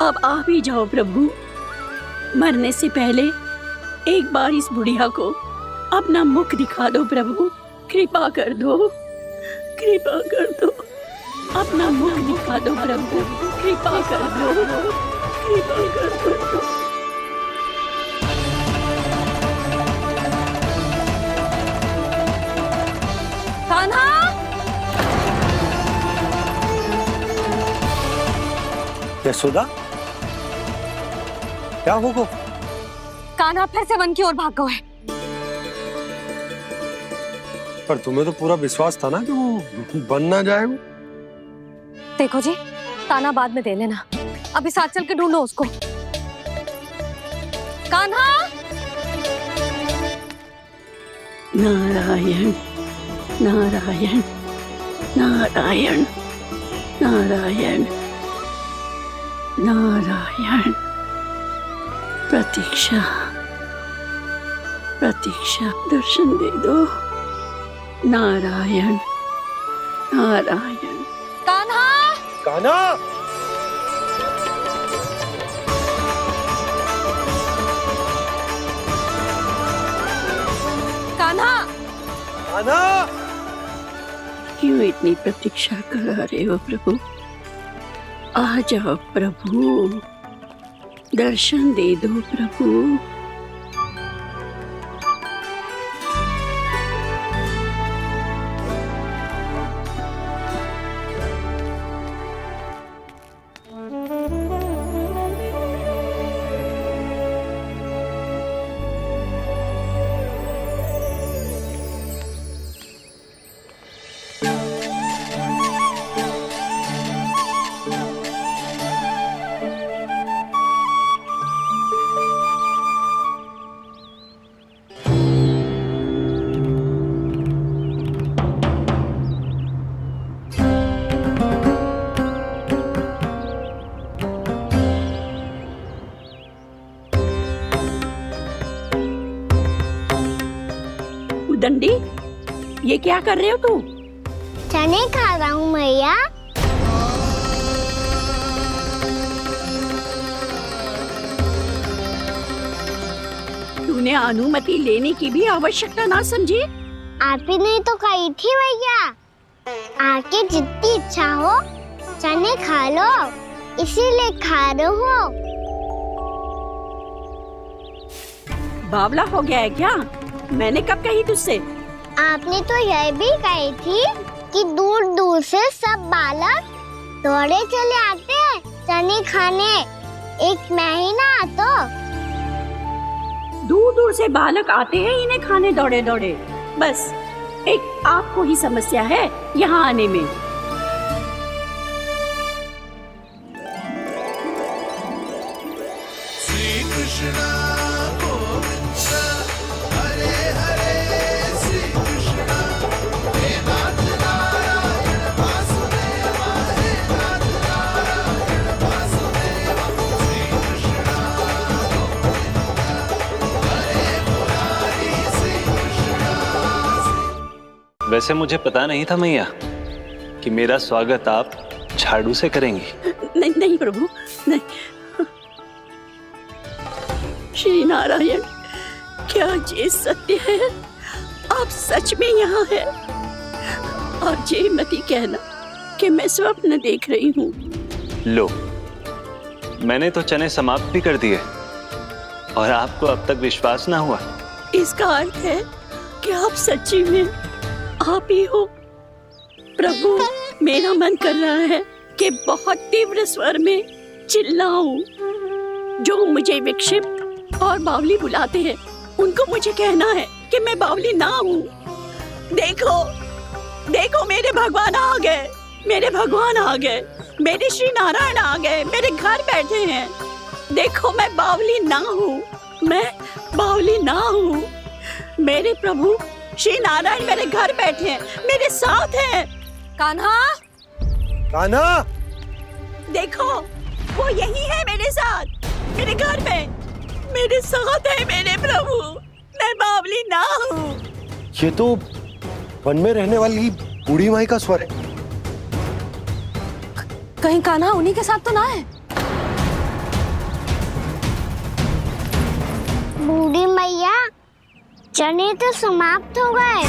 अब आ भी जाओ प्रभु, मरने से पहले एक बार इस बुढ़िया को अपना मुख दिखा दो प्रभु। कृपा कर दो, कृपा कर दो, अपना मुख दिखा दो प्रभु। कृपा कर दो, कृपा कर दो। कान्हा, यशोदा, क्या होगा? कान्हा फिर से वन की ओर भाग गए। पर तुम्हें तो पूरा विश्वास था ना कि वो बन ना जाए। वो देखो जी, ताना बाद में दे लेना, अभी साथ चल के ढूंढो उसको। कान्हा, नारायण नारायण नारायण नारायण नारायण। प्रतीक्षा प्रतीक्षा, दर्शन दे दो। नारायण नारायण। कान्हा, कान्हा, कान्हा, कान्हा, क्यों इतनी प्रतीक्षा करा रहे हो प्रभु? आ जाओ प्रभु, दर्शन दे दो प्रभु। दंडी, ये क्या कर रहे हो तू? चने खा रहा हूँ मैया। तूने अनुमति लेने की भी आवश्यकता ना समझी? आप ही ने तो कही थी भैया, आके जितनी इच्छा हो चने खा लो, इसीलिए खा रहे हो। बावला हो गया है क्या? मैंने कब कही तुझसे? आपने तो यह भी कही थी कि दूर दूर से सब बालक दौड़े चले आते हैं चने खाने, एक महीना तो दूर दूर से बालक आते हैं इन्हें खाने दौड़े दौड़े। बस एक आपको ही समस्या है यहाँ आने में। श्री कृष्ण गोविंद हरे हरे, श्री कृष्ण हे नाथ नारायण वासुदेव, हे नाथ नारायण वासुदेव, श्री कृष्ण गोविंद हरे मुरारी, श्री कृष्ण। वैसे मुझे पता नहीं था मैया कि मेरा स्वागत आप झाड़ू से करेंगी। नहीं नहीं प्रभु, नहीं। श्री नारायण, क्या ये सत्य है? आप सच में यहाँ हैं? और ये मत ही कहना कि मैं स्वप्न देख रही हूँ। लो, मैंने तो चने समाप्त भी कर दिए और आपको अब तक विश्वास ना हुआ। इसका अर्थ है कि आप सच्ची में आप ही हो। प्रभु, मेरा मन कर रहा है कि बहुत तीव्र स्वर में चिल्लाऊं। जो मुझे विक्षिप्त और बावली बुलाते हैं उनको मुझे कहना है कि मैं बावली ना हूँ। देखो देखो, मेरे भगवान आ गए, मेरे भगवान आ गए, मेरे श्री नारायण आ गए, मेरे घर बैठे हैं। देखो, मैं बावली ना हूँ, मैं बावली ना हूँ। मेरे प्रभु श्री नारायण मेरे घर बैठे हैं, मेरे साथ हैं। कान्हा, कान्हा, देखो वो यही है मेरे साथ, मेरे घर में मेरे साथ है मेरे प्रभु। मैं बावली ना हूँ। ये तो वन में रहने वाली बूढ़ी माई का स्वर है। कहीं कान्हा उन्हीं के साथ तो ना है? बूढ़ी मैया, चने तो समाप्त हो गए।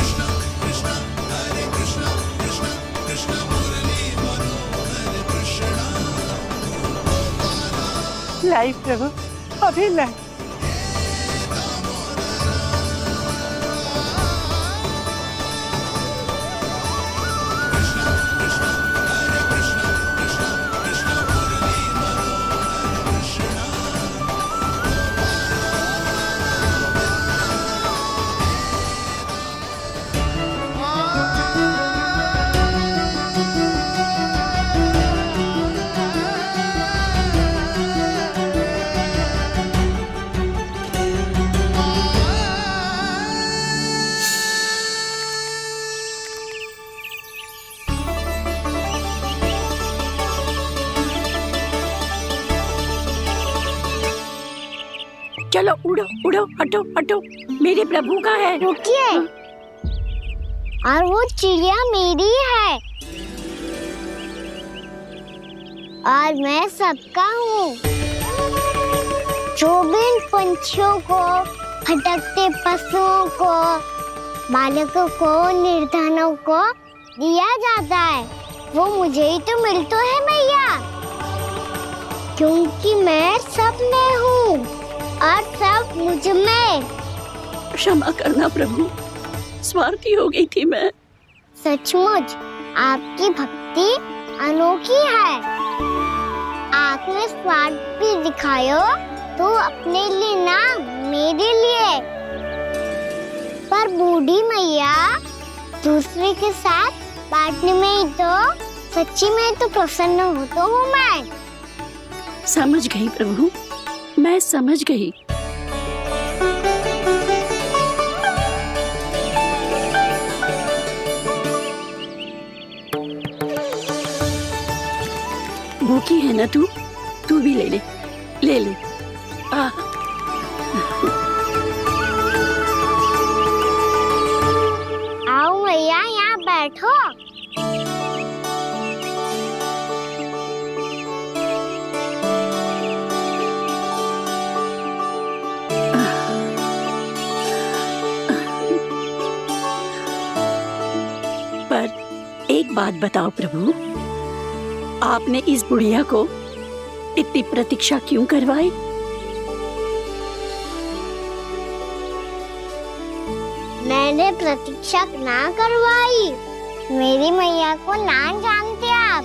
लाई प्रभु, अभी लाई। चलो उड़ो उड़ो, हटो हटो, मेरे प्रभु का है। रुकिए, और वो चिड़िया मेरी है और मैं सबका हूँ। जो भी इन पंछियों को, भटकते पशुओं को, बालकों को, निर्धनों को दिया जाता है, वो मुझे ही तो मिलता है मैया, क्योंकि मैं सब में हूँ और सब मुझ में। क्षमा करना प्रभु, स्वार्थी हो गई थी मैं। सचमुच आपकी भक्ति अनोखी है। आपने स्वार्थ भी दिखायो तो अपने लिए ना, मेरे लिए। पर बूढ़ी मैया दूसरे के साथ बांटने में ही तो सच्ची में तो प्रसन्न हो तो हूँ मैं। समझ गई प्रभु, मैं समझ गई। भूखी है ना तू? तू भी ले ले, ले ले। आओ मैया, यहाँ बैठो। पर एक बात बताओ प्रभु, आपने इस बुढ़िया को इतनी प्रतीक्षा क्यों करवाई? मैंने प्रतीक्षा ना करवाई। मेरी मैया को ना जानते आप,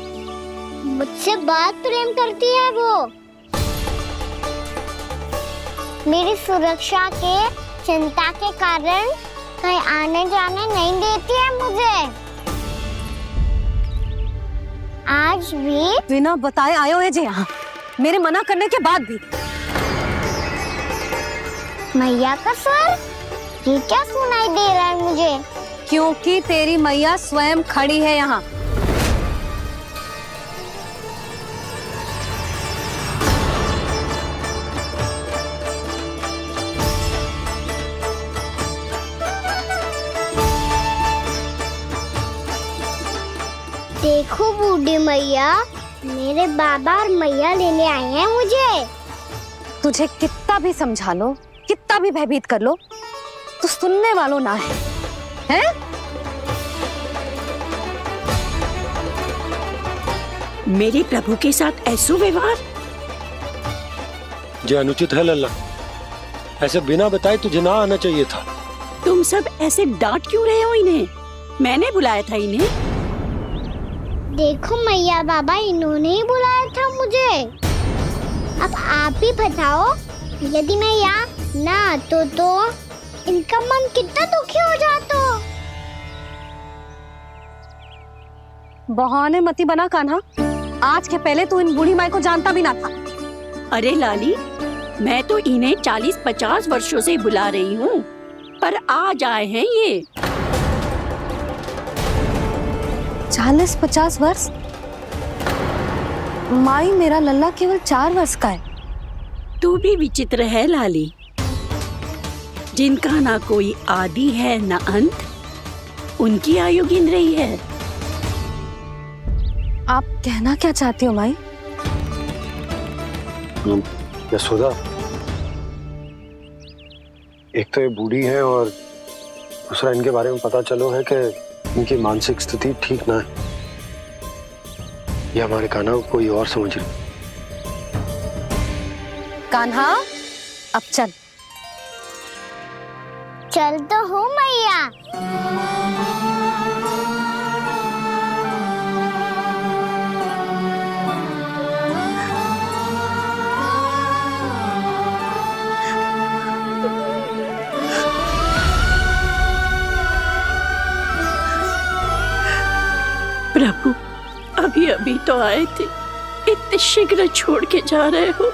मुझसे बहुत प्रेम करती है वो। मेरी सुरक्षा के चिंता के कारण कहीं आने जाने नहीं देती है मुझे। आज भी बिना बताए आयो है जे यहाँ, मेरे मना करने के बाद भी। मैया का स्वर, ये क्या सुनाई दे रहा है मुझे? क्योंकि तेरी मैया स्वयं खड़ी है यहाँ। देखो बूढ़ी मैया, मेरे बाबा और मैया लेने आए हैं मुझे। तुझे कितना भी समझा लो, कितना भी भयभीत कर लो, तो सुनने वालों ना है, हैं? मेरे प्रभु के साथ ऐसा व्यवहार जो अनुचित है लल्ला। ऐसे बिना बताए तुझे ना आना चाहिए था। तुम सब ऐसे डांट क्यों रहे हो इन्हें? मैंने बुलाया था इन्हें। देखो मैया बाबा, इन्होंने ही बुलाया था मुझे। अब आप ही बताओ, यदि मैं यहाँ ना आतो तो इनका मन कितना दुखी हो जाता। बहाने मती बना कान्हा, आज के पहले तू इन बूढ़ी माई को जानता भी ना था। अरे लाली, मैं तो इन्हें 40-50 वर्षों से बुला रही हूँ, पर आज आए हैं ये। 40-50 वर्ष? माई, मेरा लल्ला केवल 4 वर्ष का है। तू भी विचित्र है लाली, जिनका ना कोई आदि है ना अंत, उनकी आयु गिन रही है। आप कहना क्या चाहती हो माई? यशोदा, एक तो ये बूढ़ी है और दूसरा इनके बारे में पता चलो है कि इनकी मानसिक स्थिति ठीक ना है। ये हमारे कान्हा को कोई और समझ रही। कान्हा, अब चल। चल तो हूँ मैया। प्रभु, अभी अभी तो आए थे, इतने शीघ्र छोड़ के जा रहे हो?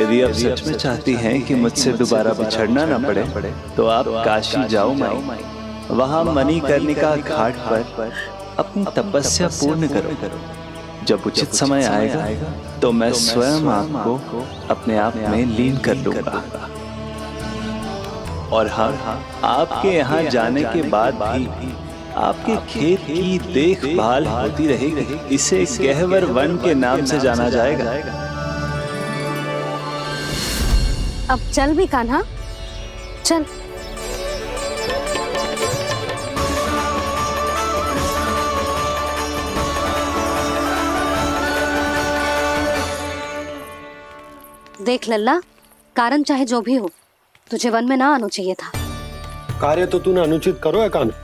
यदि आप सच में चाहती हैं कि मुझसे दोबारा बिछड़ना न पड़े तो आप काशी जाओ माई। वहां मणिकर्णिका घाट पर अपनी तपस्या पूर्ण करो। जब उचित समय आएगा तो मैं स्वयं आपको अपने आप में लीन कर लूंगा। और हाँ, आपके यहाँ जाने के बाद भी आपके खेत की देखभाल होती रहेगी। इसे गहवर वन के नाम से जाना जाएगा। अब चल भी कान्हा, चल। देख लल्ला, कारण चाहे जो भी हो, तुझे वन में ना आना चाहिए था। कार्य तो तूने अनुचित करो है कान्हा,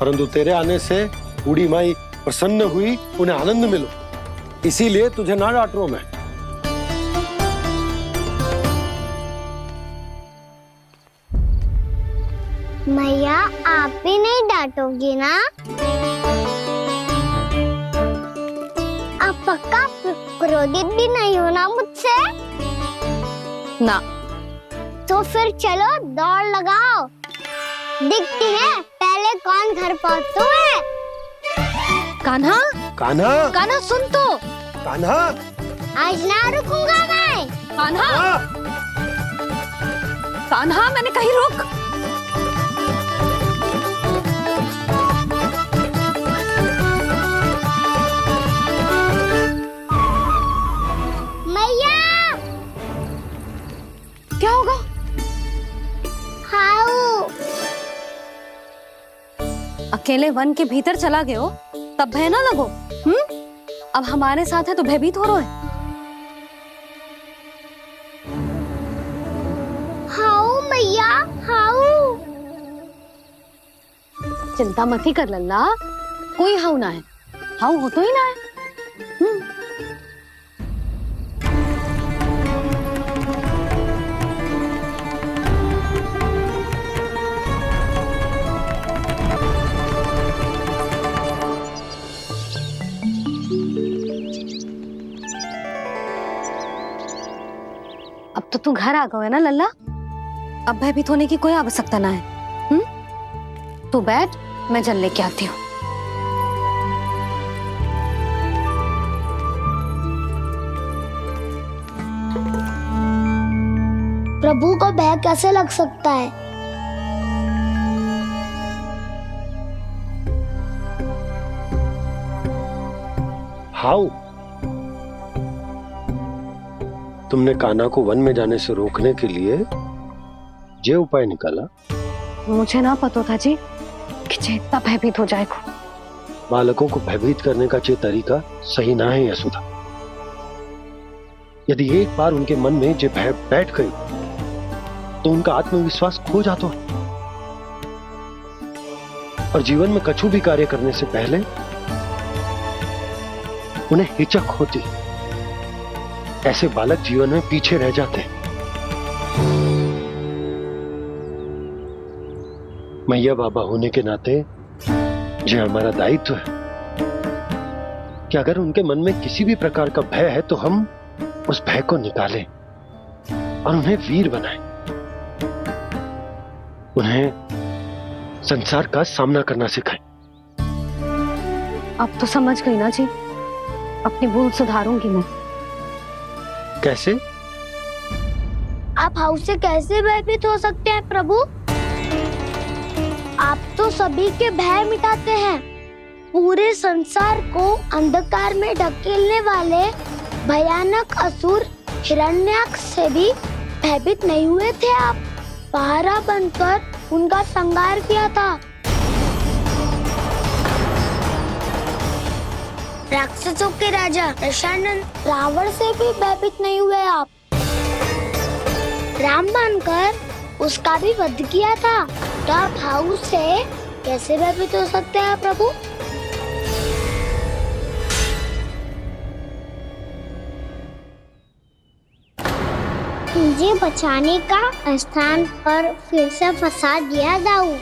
परंतु तेरे आने से बूढ़ी माई प्रसन्न हुई, उन्हें आनंद मिलो, इसीलिए तुझे ना डांट रहा हूं मैं। मैया आप भी नहीं डांटोगी ना? आप पक्का क्रोधित भी नहीं हो ना मुझसे? ना। तो फिर चलो दौड़ लगाओ, दिखती है पहले कौन घर पहुंचता है। कान्हा, कान्हा, कान्हा सुन तो। कान्हा, आज ना रुकूंगा मैं। कान्हा, कान्हा मैंने कहीं रुक। मैया, क्या होगा? हाउ अकेले वन के भीतर चला गए हो तब भय ना लगो। अब हमारे साथ है तो भयभीत हो रहे हैं। हाउ मैया, हाउ। चिंता मत ही कर लल्ला, कोई हाउ ना है। हाउ हो तो ही ना है। अब तो तू घर आ गया है ना लल्ला, अब भयभीत होने की कोई आवश्यकता ना है। तू बैठ, मैं जल लेके आती हूँ। प्रभु को भय कैसे लग सकता है? हाउ? तुमने कान्हा को वन में जाने से रोकने के लिए ये उपाय निकाला? मुझे ना पता था जी कि जे इतना भयभीत हो जाएगा। बालकों को भयभीत करने का ये तरीका सही ना है यशोदा। यदि एक बार उनके मन में ये भय बैठ गई तो उनका आत्मविश्वास खो जाता है और जीवन में कछु भी कार्य करने से पहले उन्हें हिचक होती। ऐसे बालक जीवन में पीछे रह जाते हैं। मैया बाबा होने के नाते ये हमारा दायित्व है कि अगर उनके मन में किसी भी प्रकार का भय है तो हम उस भय को निकालें और उन्हें वीर बनाएं, उन्हें संसार का सामना करना सिखाएं। अब तो समझ गई ना जी, अपनी भूल सुधारूंगी मैं। कैसे? आप हाउ से कैसे भयभीत हो सकते हैं प्रभु? आप तो सभी के भय मिटाते हैं। पूरे संसार को अंधकार में ढकेलने वाले भयानक असुर हिरण्याक्ष से भी भयभीत नहीं हुए थे आप। पहरा बनकर उनका संहार किया था। राक्षसों के राजा दशानन रावण से भी भयभीत नहीं हुए आप। राम बनकर उसका भी वध किया था। तो आप हाउ से कैसे भयभीत हो सकते हैं प्रभु? मुझे बचाने का स्थान पर फिर से फंसा दिया जाऊं।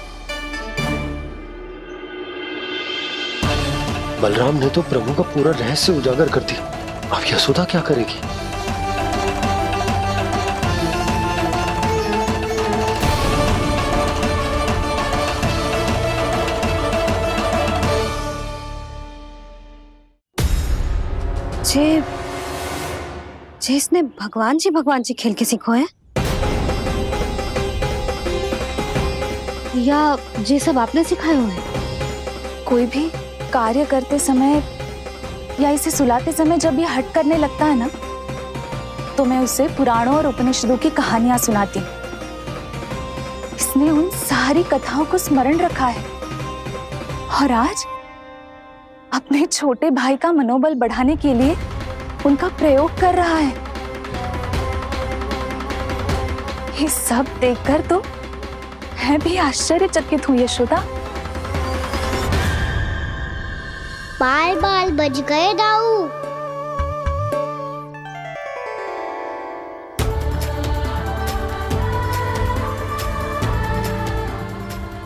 बलराम ने तो प्रभु का पूरा रहस्य उजागर कर दिया। अब यशोदा क्या करेगी? जे इसने भगवान जी खेल के सीखो है, या ये सब आपने सिखाए हुए हैं? कोई भी कार्य करते समय या इसे सुलाते समय जब ये हट करने लगता है ना, तो मैं उसे पुराणों और उपनिषदों की कहानियां सुनाती हूँ। इसने उन सारी कथाओं को स्मरण रखा है और आज अपने छोटे भाई का मनोबल बढ़ाने के लिए उनका प्रयोग कर रहा है। ये सब देखकर तो मैं भी आश्चर्यचकित हूँ यशोदा। बाल बाल बज गए दाऊ।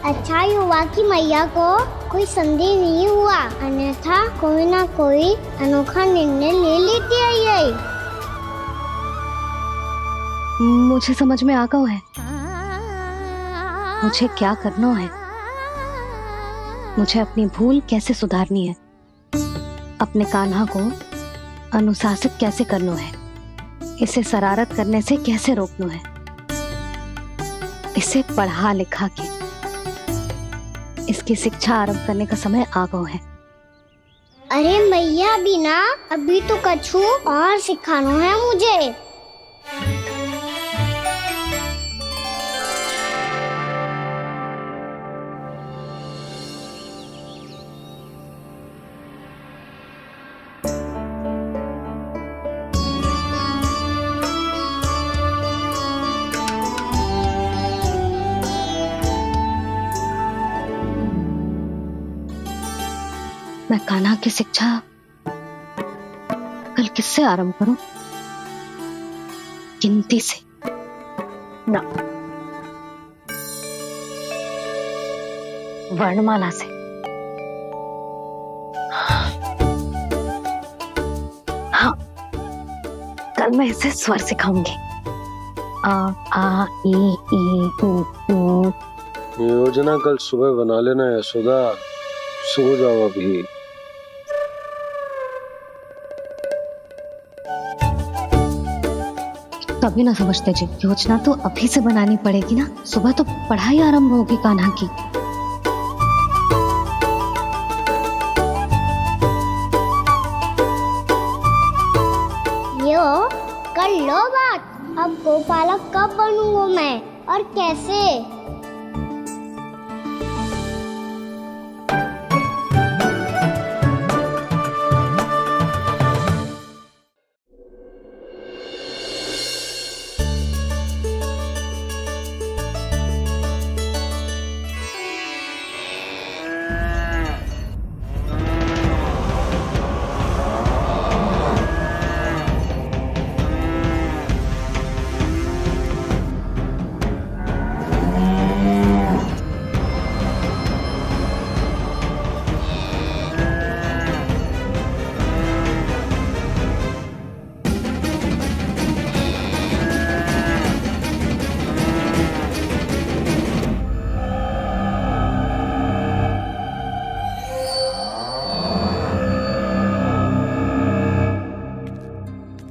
अच्छा ही हुआ कि मैया को कोई संदेह नहीं हुआ, अन्यथा कोई ना कोई अनोखा निर्णय ले लेती है ये। मुझे समझ में आ गया है मुझे क्या करना है। मुझे अपनी भूल कैसे सुधारनी है, अपने कान्हा को अनुशासित कैसे करना है, इसे शरारत करने से कैसे रोकना है, इसे पढ़ा लिखा के इसकी शिक्षा आरंभ करने का समय आ गया है। अरे मैया बिना, अभी तो कछु और सिखाना है मुझे। मैं कान्हा की शिक्षा कल किससे आरंभ करूं? गिनती से ना, वर्णमाला से। हाँ, कल मैं इसे स्वर सिखाऊंगी। आ ई उ ऊ। योजना कल सुबह बना लेना यशोदा, सो जाओ अभी। कभी ना समझते जी, योजना तो अभी से बनानी पड़ेगी ना। सुबह तो पढ़ाई आरंभ होगी कान्हा की। यो कर लो बात। अब गोपालक कब बनूंगा मैं और कैसे?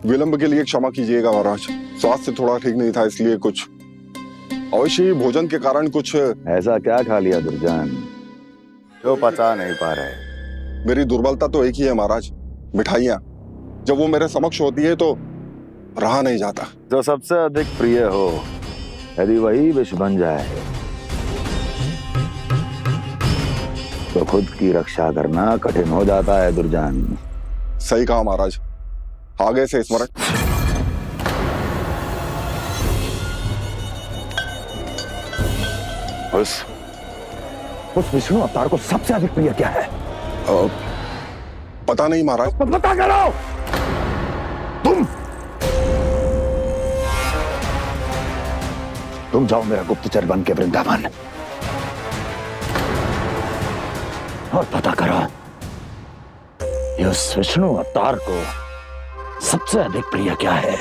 विलंब के लिए क्षमा कीजिएगा महाराज, स्वास्थ्य थोड़ा ठीक नहीं था इसलिए कुछ अवश्य ही भोजन के कारण कुछ। ऐसा क्या खा लिया दुर्जन जो पचा नहीं पा रहे? मेरी दुर्बलता तो एक ही है महाराज, मिठाइयाँ। जब वो मेरे समक्ष होती है तो रहा नहीं जाता। जो सबसे अधिक प्रिय हो, यदि वही विष बन जाए तो खुद की रक्षा करना कठिन हो जाता है दुर्जन। सही कहा महाराज, आगे से स्मरण। उस विष्णु अवतार को सबसे अधिक प्रिय क्या है? पता नहीं महाराज। पता करो। तुम जाओ मेरा गुप्तचर बन के वृंदावन और पता करो इस विष्णु अवतार को सबसे अधिक प्रिय क्या है।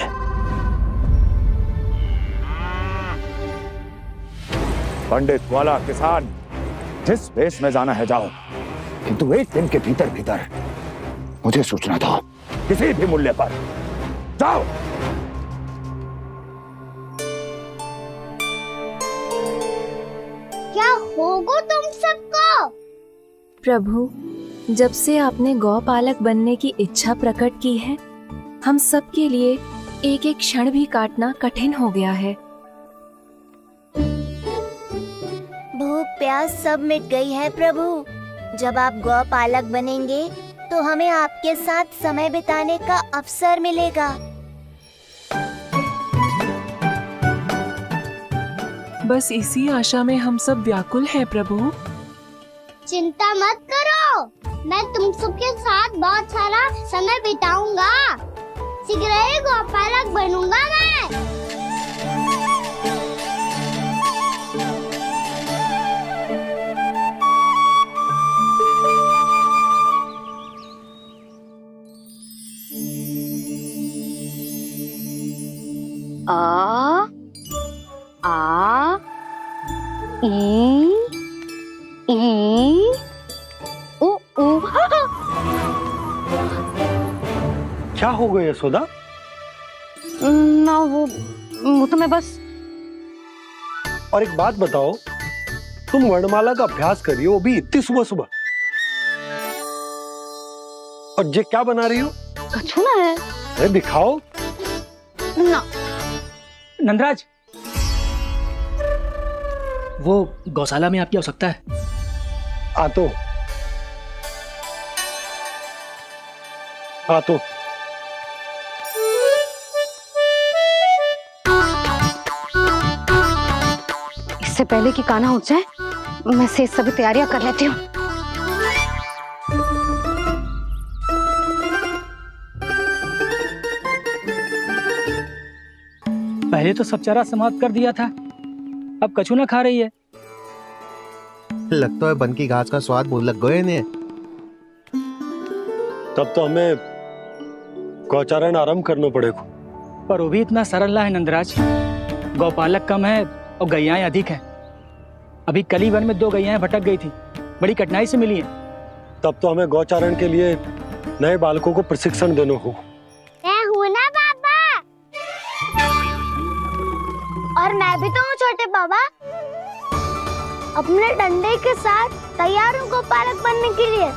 पंडित वाला किसान, जिस वेश में जाना है जाओ, किंतु एक दिन के भीतर भीतर मुझे सूचना दो। किसी भी मूल्य पर। जाओ। क्या होगा तुम सबको? प्रभु, जब से आपने गौपालक बनने की इच्छा प्रकट की है, हम सब के लिए एक एक क्षण भी काटना कठिन हो गया है। भूख प्यास सब मिट गई है प्रभु। जब आप गौपालक बनेंगे तो हमें आपके साथ समय बिताने का अवसर मिलेगा। बस इसी आशा में हम सब व्याकुल हैं प्रभु। चिंता मत करो, मैं तुम सबके साथ बहुत सारा समय बिताऊंगा। शीघ्र ही गौपालक बनूंगा मैं। आ आ ई उ उ। क्या हो गया यशोदा? ना वो तो मैं बस। और एक बात बताओ, तुम वर्णमाला का अभ्यास कर रही हो, वो भी इतनी सुबह सुबह, और ये क्या बना रही हो? कछुआ है। अरे दिखाओ ना। नंदराज, वो गौशाला में आपकी आवश्यकता है। आ तो इससे पहले कि कान्हा उठ जाए, मैं से सभी तैयारियां कर लेती हूँ। पहले तो सब चारा समाप्त कर दिया था, अब कछू ना खा रही है। लगता है बन की घास का स्वाद भूल लग गए ने। तब तो हमें गौचारण आरंभ करना पड़ेगा। पर वो भी इतना सरल है नंदराज। गौपालक कम है और गैयाएं अधिक हैं। अभी कली वन में 2 गैयाएं भटक गई थी, बड़ी कठिनाई से मिली हैं। तब तो हमें गौचारण के लिए नए बालकों को प्रशिक्षण देना हो। मैं हूँ ना बाबा, और मैं भी तो हूँ छोटे बाबा। अपने डंडे के साथ तैयार हूँ गौपालक बनने के लिए।